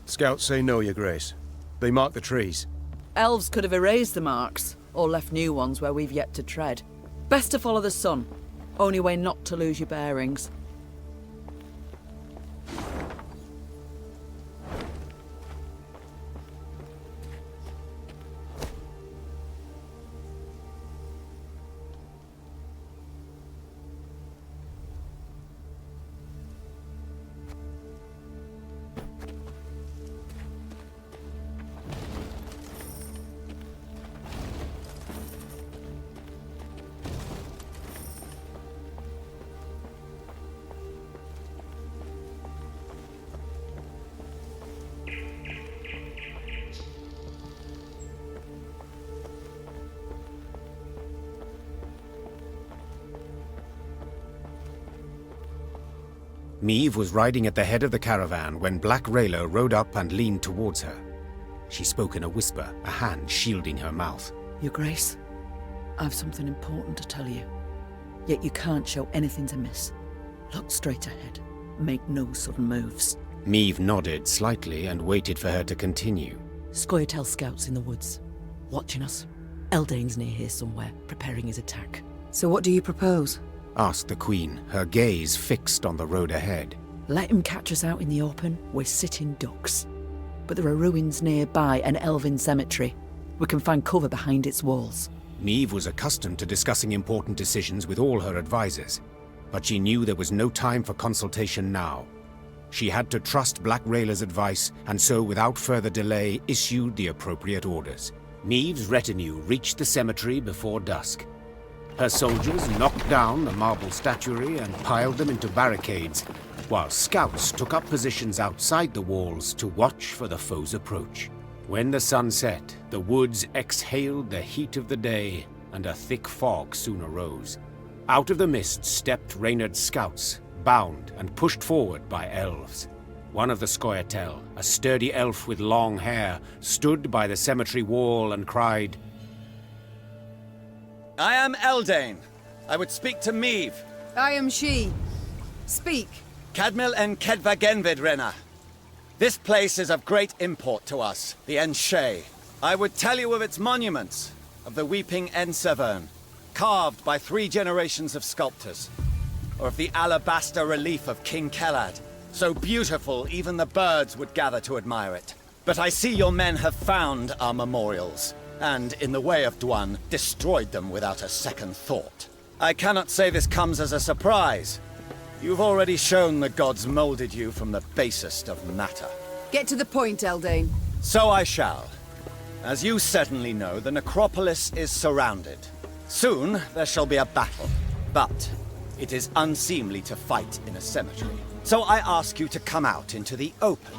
Scouts say no, Your Grace. They mark the trees. Elves could have erased the marks, or left new ones where we've yet to tread. Best to follow the sun. Only way not to lose your bearings. Meve was riding at the head of the caravan when Black Rayla rode up and leaned towards her. She spoke in a whisper, a hand shielding her mouth. Your Grace, I've something important to tell you. Yet you can't show anything to miss. Look straight ahead. Make no sudden moves. Meve nodded slightly and waited for her to continue. Scoia'tael scouts in the woods, watching us. Eldain's near here somewhere, preparing his attack. So what do you propose? Asked the Queen, her gaze fixed on the road ahead. Let him catch us out in the open. We're sitting ducks. But there are ruins nearby, an elven cemetery. We can find cover behind its walls. Meve was accustomed to discussing important decisions with all her advisors, but she knew there was no time for consultation now. She had to trust Black Rayla's advice, and so without further delay issued the appropriate orders. Meve's retinue reached the cemetery before dusk. Her soldiers knocked down the marble statuary and piled them into barricades, while scouts took up positions outside the walls to watch for the foe's approach. When the sun set, the woods exhaled the heat of the day, and a thick fog soon arose. Out of the mist stepped Reynard's scouts, bound and pushed forward by elves. One of the Scoia'tael, a sturdy elf with long hair, stood by the cemetery wall and cried, I am Eldain. I would speak to Meve. I am she. Speak. Cadmil and Kedva Genvid Renna. This place is of great import to us, the Enshe. I would tell you of its monuments, of the weeping Ensevern, carved by 3 generations of sculptors. or of the alabaster relief of King Kellad. So beautiful, even the birds would gather to admire it. But I see your men have found our memorials, and, in the way of Dwan, destroyed them without a second thought. I cannot say this comes as a surprise. You've already shown the gods molded you from the basest of matter. Get to the point, Eldane. So I shall. As you certainly know, the necropolis is surrounded. Soon, there shall be a battle. But it is unseemly to fight in a cemetery. So I ask you to come out into the open.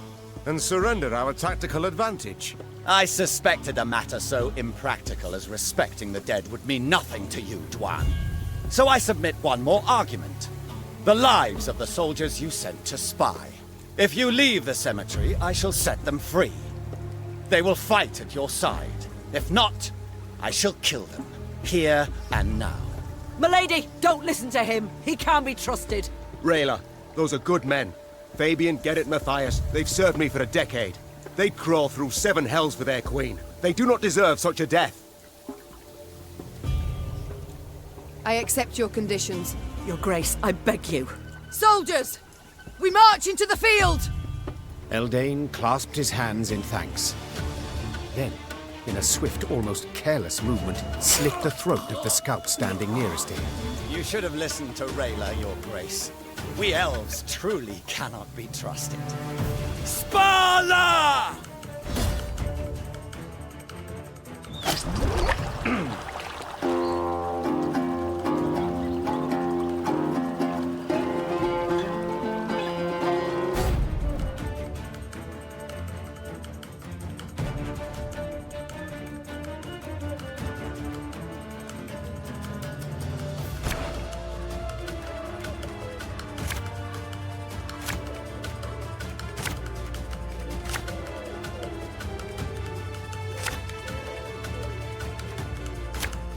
And surrender our tactical advantage. I suspected a matter so impractical as respecting the dead would mean nothing to you, Dwan. So I submit one more argument. The lives of the soldiers you sent to spy. If you leave the cemetery, I shall set them free. They will fight at your side. If not, I shall kill them, here and now. Milady, don't listen to him. He can't be trusted. Rayla, those are good men. Fabian, Gerrit, Matthias, they've served me for a decade. They'd crawl through 7 hells for their queen. They do not deserve such a death. I accept your conditions. Your Grace, I beg you. Soldiers! We march into the field! Eldane clasped his hands in thanks. Then, in a swift, almost careless movement, slit the throat of the scout standing nearest him. You should have listened to Rayla, Your Grace. We elves truly cannot be trusted. Spala!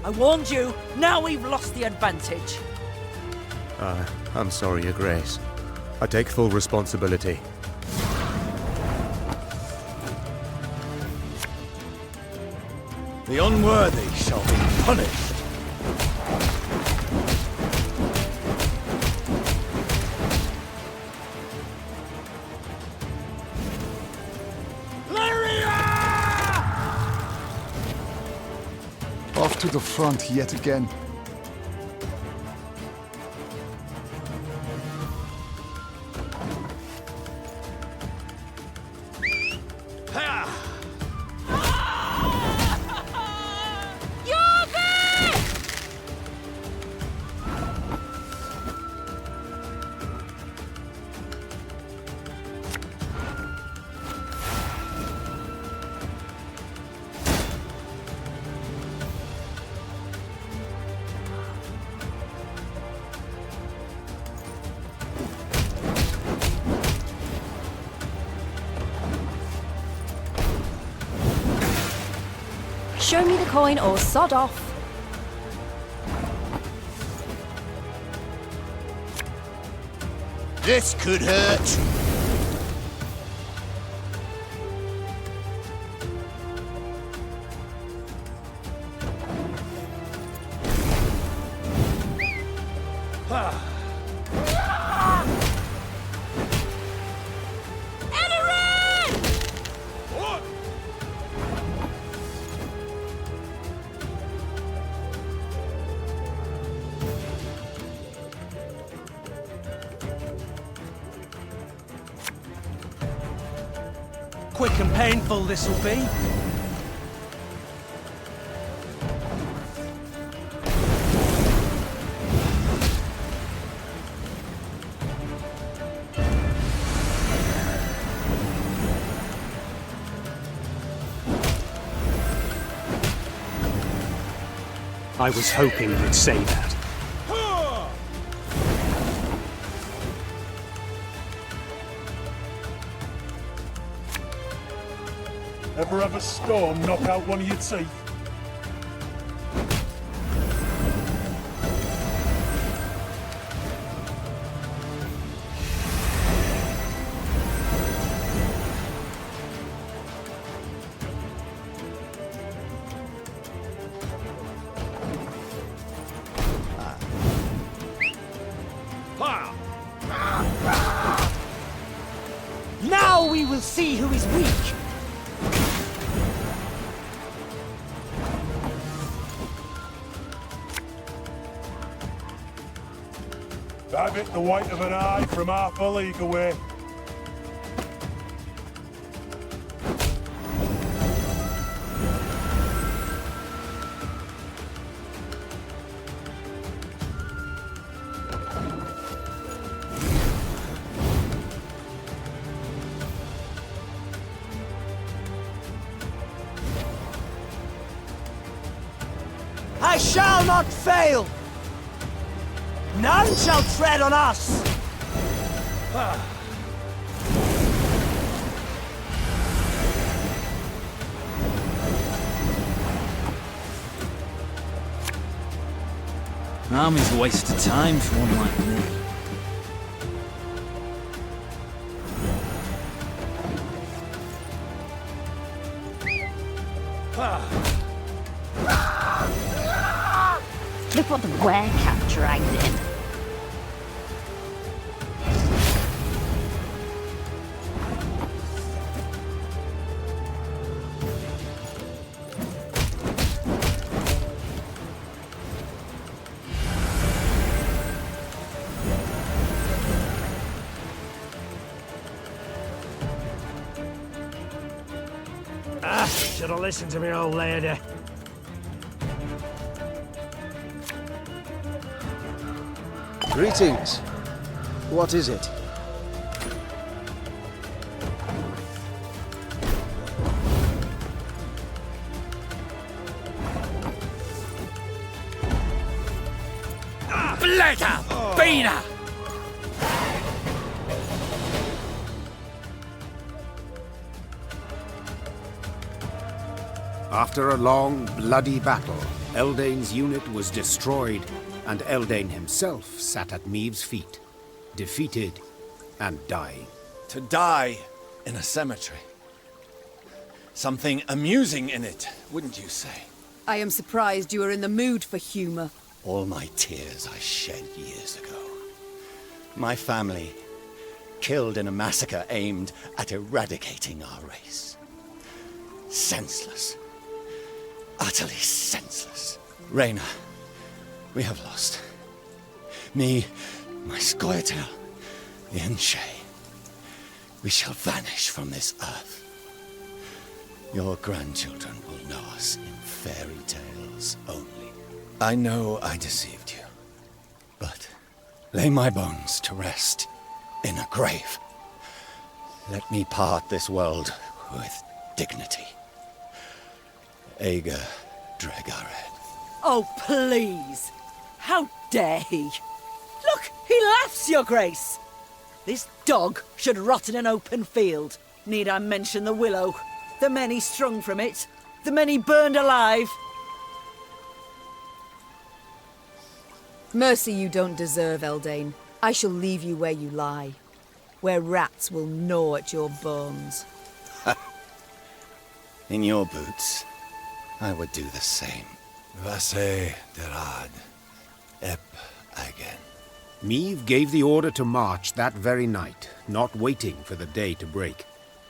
I warned you. Now we've lost the advantage. I'm sorry, Your Grace. I take full responsibility. The unworthy shall be punished. Off to the front yet again. Show me the coin or sod off. This could hurt. Quick and painful this'll be. I was hoping you'd say that. Ever have a storm knock out one of your teeth? Now we will see who is weak! Dive it the white of an eye from half a league away. I shall not fail! None shall tread on us! Army's a waste of time for one like me. Look what the werecat dragged in. Should have listened to me, old lady. Greetings. What is it? Bladder! Beaner! After a long, bloody battle, Eldain's unit was destroyed, and Eldain himself sat at Meave's feet, defeated and dying. To die in a cemetery. Something amusing in it, wouldn't you say? I am surprised you are in the mood for humour. All my tears I shed years ago. My family killed in a massacre aimed at eradicating our race. Senseless. Utterly senseless. Reyna, we have lost. Me, my Scoia'tael, Ian Shay. We shall vanish from this earth. Your grandchildren will know us in fairy tales only. I know I deceived you, but lay my bones to rest in a grave. Let me part this world with dignity. Ager Dregared. Oh, please! How dare he? Look, he laughs, Your Grace! This dog should rot in an open field. Need I mention the willow? The men he strung from it? The men he burned alive? Mercy you don't deserve, Eldain. I shall leave you where you lie, where rats will gnaw at your bones. In your boots, I would do the same. Vasse derad, ep again. Meave gave the order to march that very night, not waiting for the day to break.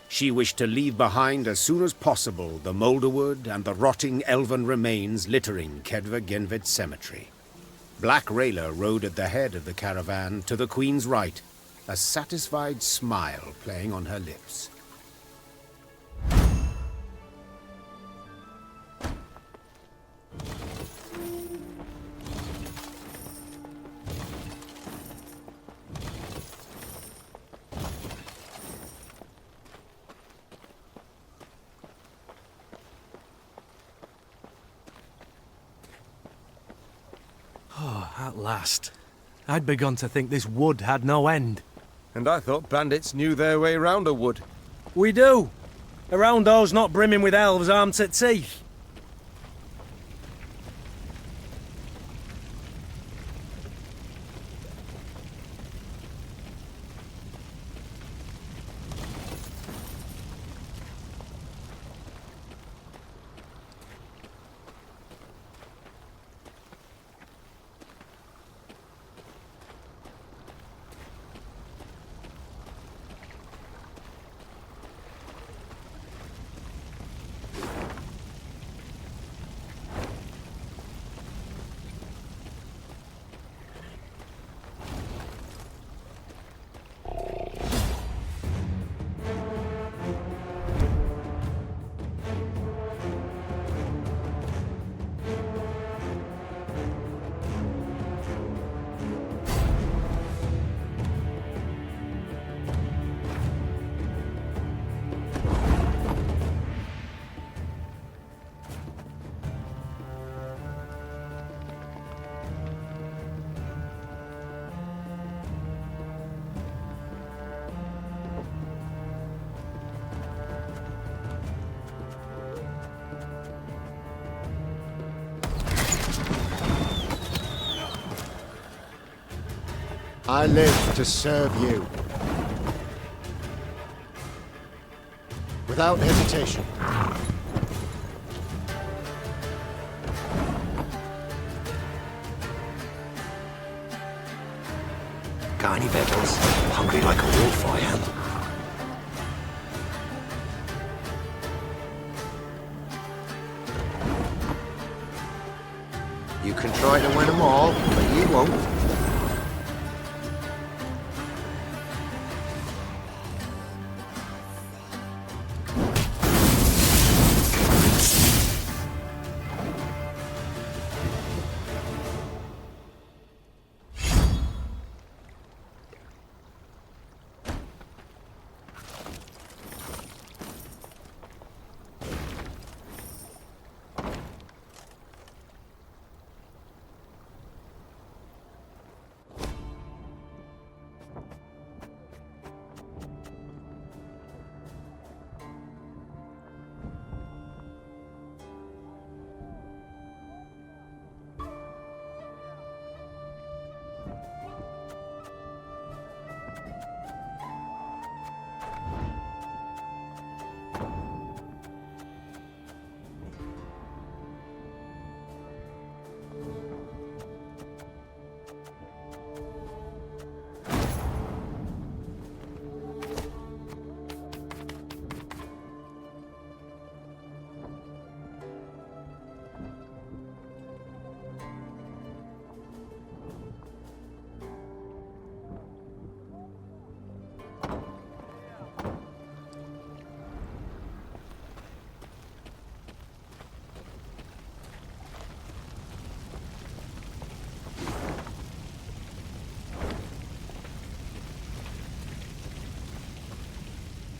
She wished to leave behind as soon as possible the moulderwood and the rotting elven remains littering Kedva Genvid Cemetery. Black Rayla rode at the head of the caravan to the Queen's right, a satisfied smile playing on her lips. Oh, at last. I'd begun to think this wood had no end. And I thought bandits knew their way round a wood. We do. Around those not brimming with elves armed to teeth. I live to serve you. Without hesitation. Got any victuals? Hungry like a wolf, I am. You can try to win them all, but you won't.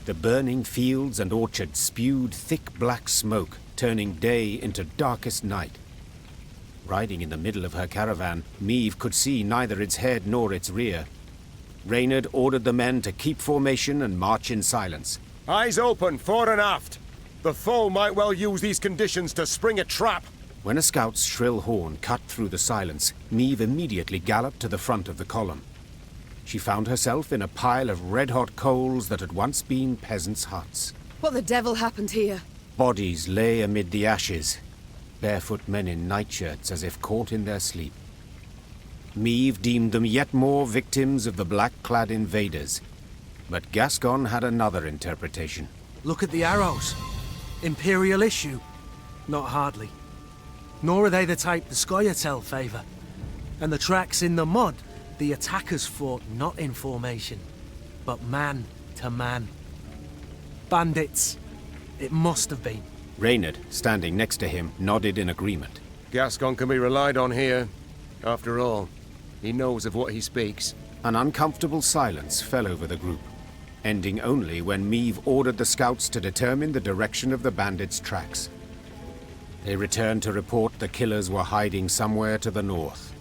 The burning fields and orchards spewed thick black smoke, turning day into darkest night. Riding in the middle of her caravan, Meve could see neither its head nor its rear. Reynard ordered the men to keep formation and march in silence. Eyes open, fore and aft. The foe might well use these conditions to spring a trap. When a scout's shrill horn cut through the silence, Meve immediately galloped to the front of the column. She found herself in a pile of red-hot coals that had once been peasants' huts. What the devil happened here? Bodies lay amid the ashes, barefoot men in nightshirts as if caught in their sleep. Meve deemed them yet more victims of the black-clad invaders, but Gascon had another interpretation. Look at the arrows. Imperial issue? Not hardly. Nor are they the type the Scoia'tael favour. And the tracks in the mud, the attackers fought not in formation, but man to man. Bandits. It must have been. Reynard, standing next to him, nodded in agreement. Gascon can be relied on here. After all, he knows of what he speaks. An uncomfortable silence fell over the group, ending only when Meve ordered the scouts to determine the direction of the bandits' tracks. They returned to report the killers were hiding somewhere to the north.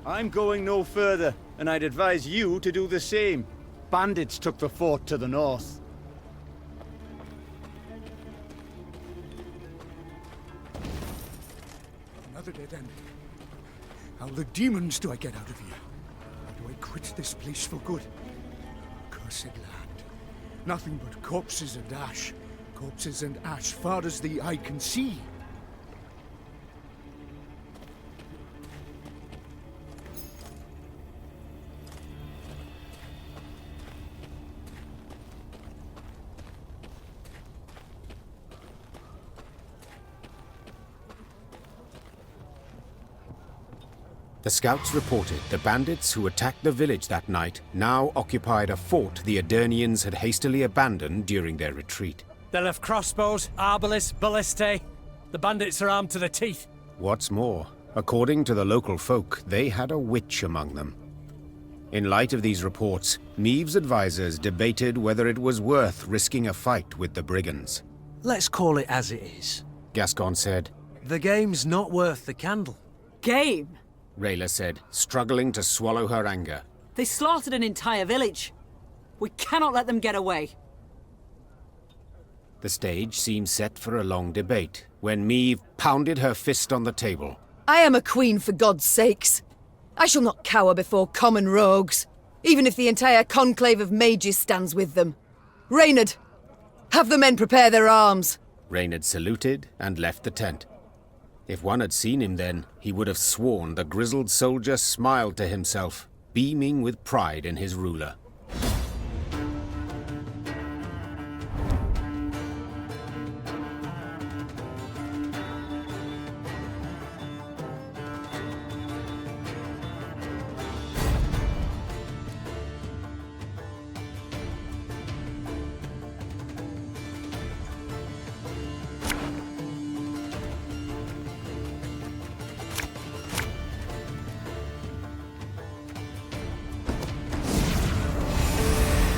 I'm going no further, and I'd advise you to do the same. Bandits took the fort to the north. Another dead end. How the demons do I get out of here? How do I quit this place for good? Cursed land. Nothing but corpses and ash. Corpses and ash far as the eye can see. The scouts reported the bandits who attacked the village that night now occupied a fort the Adernians had hastily abandoned during their retreat. They'll have crossbows, arbalists, ballistae. The bandits are armed to the teeth. What's more, according to the local folk, they had a witch among them. In light of these reports, Meave's advisors debated whether it was worth risking a fight with the brigands. Let's call it as it is. Gascon said. The game's not worth the candle. Game? Rayla said, struggling to swallow her anger. They slaughtered an entire village. We cannot let them get away. The stage seemed set for a long debate, when Meave pounded her fist on the table. I am a queen, for God's sakes. I shall not cower before common rogues, even if the entire conclave of mages stands with them. Reynard, have the men prepare their arms. Reynard saluted and left the tent. If one had seen him then, he would have sworn the grizzled soldier smiled to himself, beaming with pride in his ruler.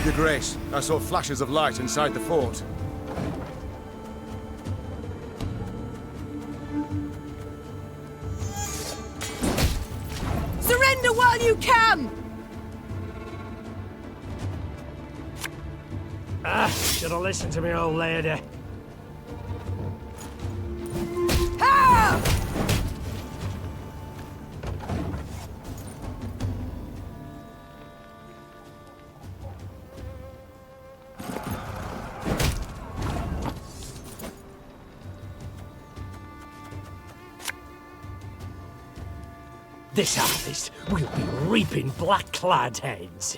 Your Grace, I saw flashes of light inside the fort. Surrender while you can! Should have listened to me, old lady. Ha! This harvest, we'll be reaping black-clad heads.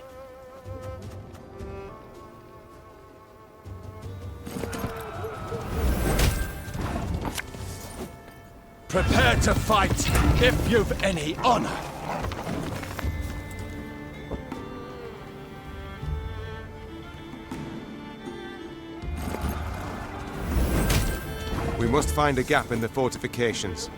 Prepare to fight, if you've any honor. We must find a gap in the fortifications.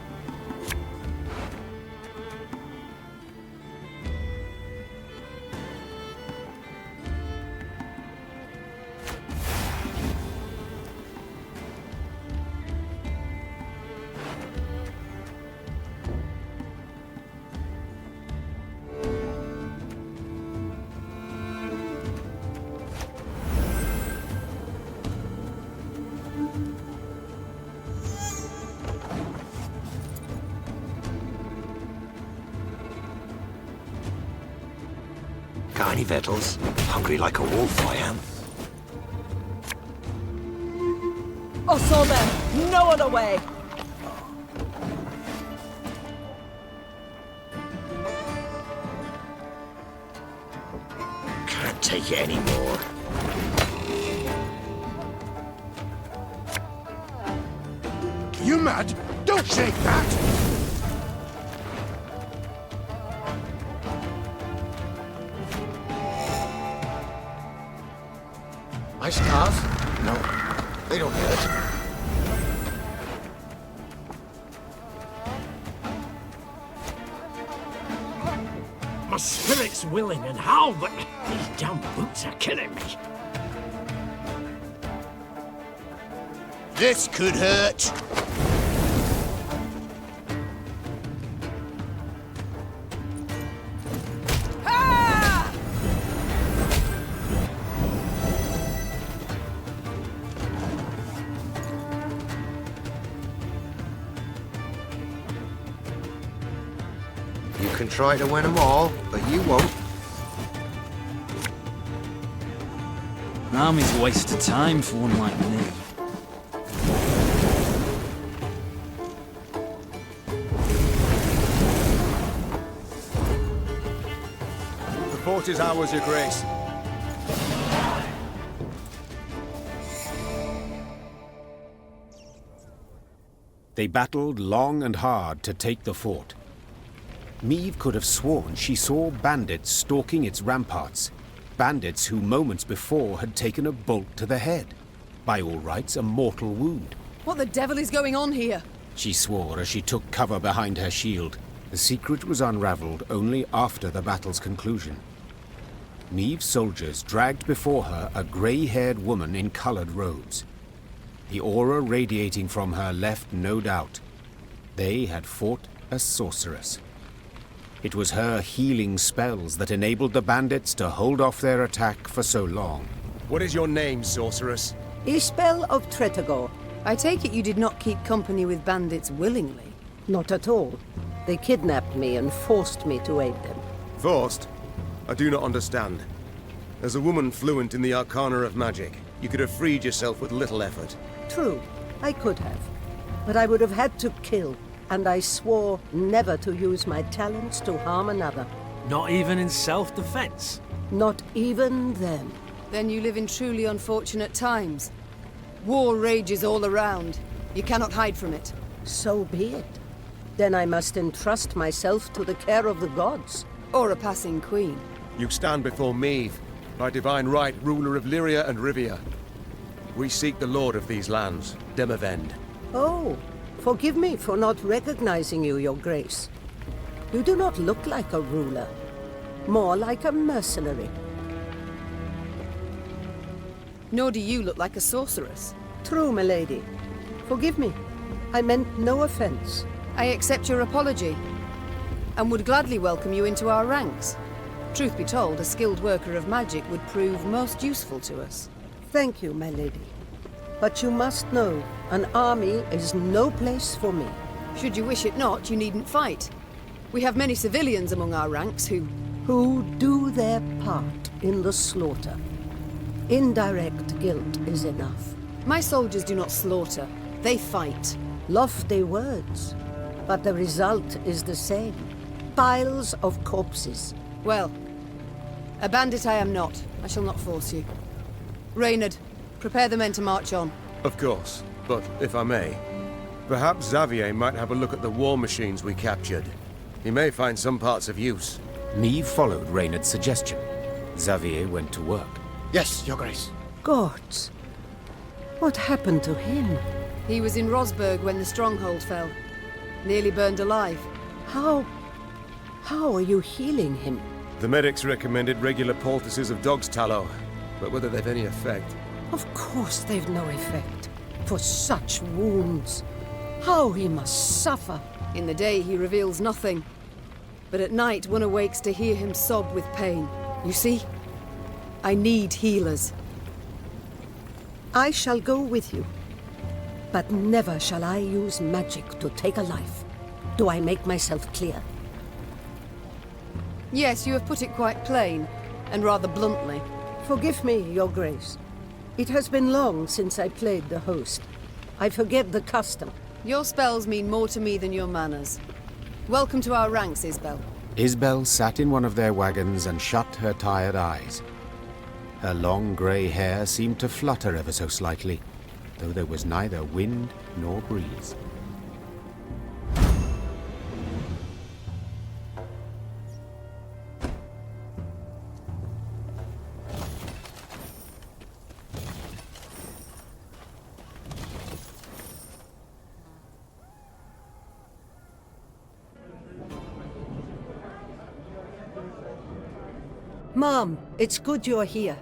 Got any victuals? Hungry like a wolf, I am. Osome, no other way. Can't take it anymore. You mad? Don't shake that! My scars? No, they don't hurt. My spirit's willing and how, but these damn boots are killing me. This could hurt. You can try to win them all, but you won't. An army's a waste of time for one like me. The fort is ours, Your Grace. They battled long and hard to take the fort. Meve could have sworn she saw bandits stalking its ramparts. Bandits who moments before had taken a bolt to the head. By all rights, a mortal wound. What the devil is going on here? She swore as she took cover behind her shield. The secret was unraveled only after the battle's conclusion. Meve's soldiers dragged before her a grey-haired woman in coloured robes. The aura radiating from her left no doubt. They had fought a sorceress. It was her healing spells that enabled the bandits to hold off their attack for so long. What is your name, sorceress? Ispel of Tretagor. I take it you did not keep company with bandits willingly? Not at all. They kidnapped me and forced me to aid them. Forced? I do not understand. As a woman fluent in the arcana of magic, you could have freed yourself with little effort. True, I could have. But I would have had to kill, and I swore never to use my talents to harm another. Not even in self-defense? Not even then. Then you live in truly unfortunate times. War rages all around. You cannot hide from it. So be it. Then I must entrust myself to the care of the gods. Or a passing queen. You stand before Meve, by divine right ruler of Lyria and Rivia. We seek the lord of these lands, Demavend. Oh, forgive me for not recognizing you, Your Grace. You do not look like a ruler. More like a mercenary. Nor do you look like a sorceress. True, milady. Forgive me. I meant no offense. I accept your apology, and would gladly welcome you into our ranks. Truth be told, a skilled worker of magic would prove most useful to us. Thank you, my lady. But you must know, an army is no place for me. Should you wish it not, you needn't fight. We have many civilians among our ranks who do their part in the slaughter. Indirect guilt is enough. My soldiers do not slaughter, they fight. Lofty words, but the result is the same. Piles of corpses. Well, a bandit I am not. I shall not force you. Reynard, prepare the men to march on. Of course, but if I may, perhaps Xavier might have a look at the war machines we captured. He may find some parts of use. Neve followed Reynard's suggestion. Xavier went to work. Yes, Your Grace. Gods. What happened to him? He was in Rosberg when the stronghold fell. Nearly burned alive. How are you healing him? The medics recommended regular poultices of dog's tallow, but whether they've any effect... Of course they've no effect. For such wounds. How he must suffer. In the day he reveals nothing. But at night one awakes to hear him sob with pain. You see? I need healers. I shall go with you. But never shall I use magic to take a life. Do I make myself clear? Yes, you have put it quite plain, and rather bluntly. Forgive me, Your Grace. It has been long since I played the host. I forget the custom. Your spells mean more to me than your manners. Welcome to our ranks, Isbel. Isbel sat in one of their wagons and shut her tired eyes. Her long grey hair seemed to flutter ever so slightly, though there was neither wind nor breeze. Mom, it's good you're here.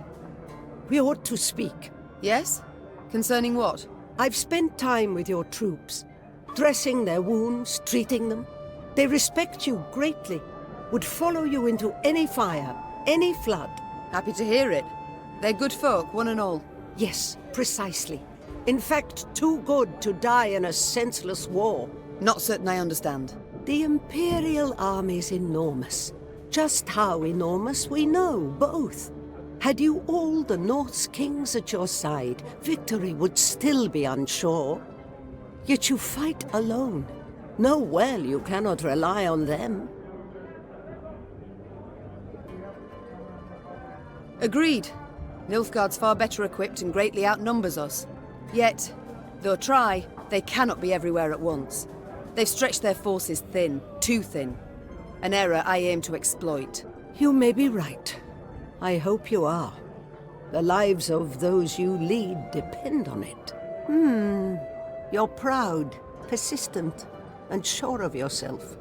We ought to speak. Yes? Concerning what? I've spent time with your troops, dressing their wounds, treating them. They respect you greatly, would follow you into any fire, any flood. Happy to hear it. They're good folk, one and all. Yes, precisely. In fact, too good to die in a senseless war. Not certain I understand. The Imperial army's enormous. Just how enormous we know, both. Had you all the Norse kings at your side, victory would still be unsure. Yet you fight alone. Know well you cannot rely on them. Agreed. Nilfgaard's far better equipped and greatly outnumbers us. Yet, though try, they cannot be everywhere at once. They've stretched their forces thin, too thin. An error I aim to exploit. You may be right. I hope you are. The lives of those you lead depend on it. You're proud, persistent, and sure of yourself.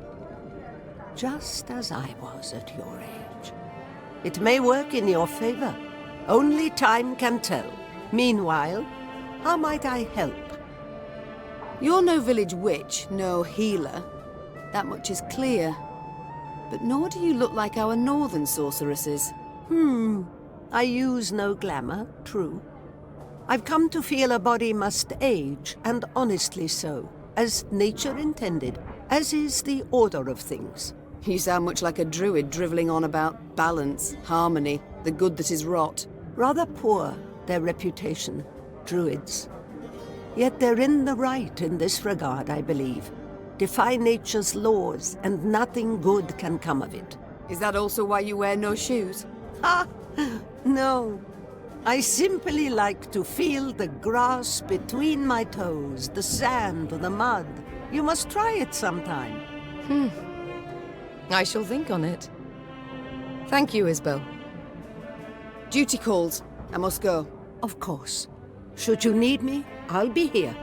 Just as I was at your age. It may work in your favor. Only time can tell. Meanwhile, how might I help? You're no village witch, no healer. That much is clear. But nor do you look like our northern sorceresses. I use no glamour, true. I've come to feel a body must age, and honestly so, as nature intended, as is the order of things. You sound much like a druid drivelling on about balance, harmony, the good that is rot. Rather poor, their reputation, druids. Yet they're in the right in this regard, I believe. Defy nature's laws, and nothing good can come of it. Is that also why you wear no shoes? Ah, no. I simply like to feel the grass between my toes, the sand or the mud. You must try it sometime. I shall think on it. Thank you, Isbel. Duty calls. I must go. Of course. Should you need me, I'll be here.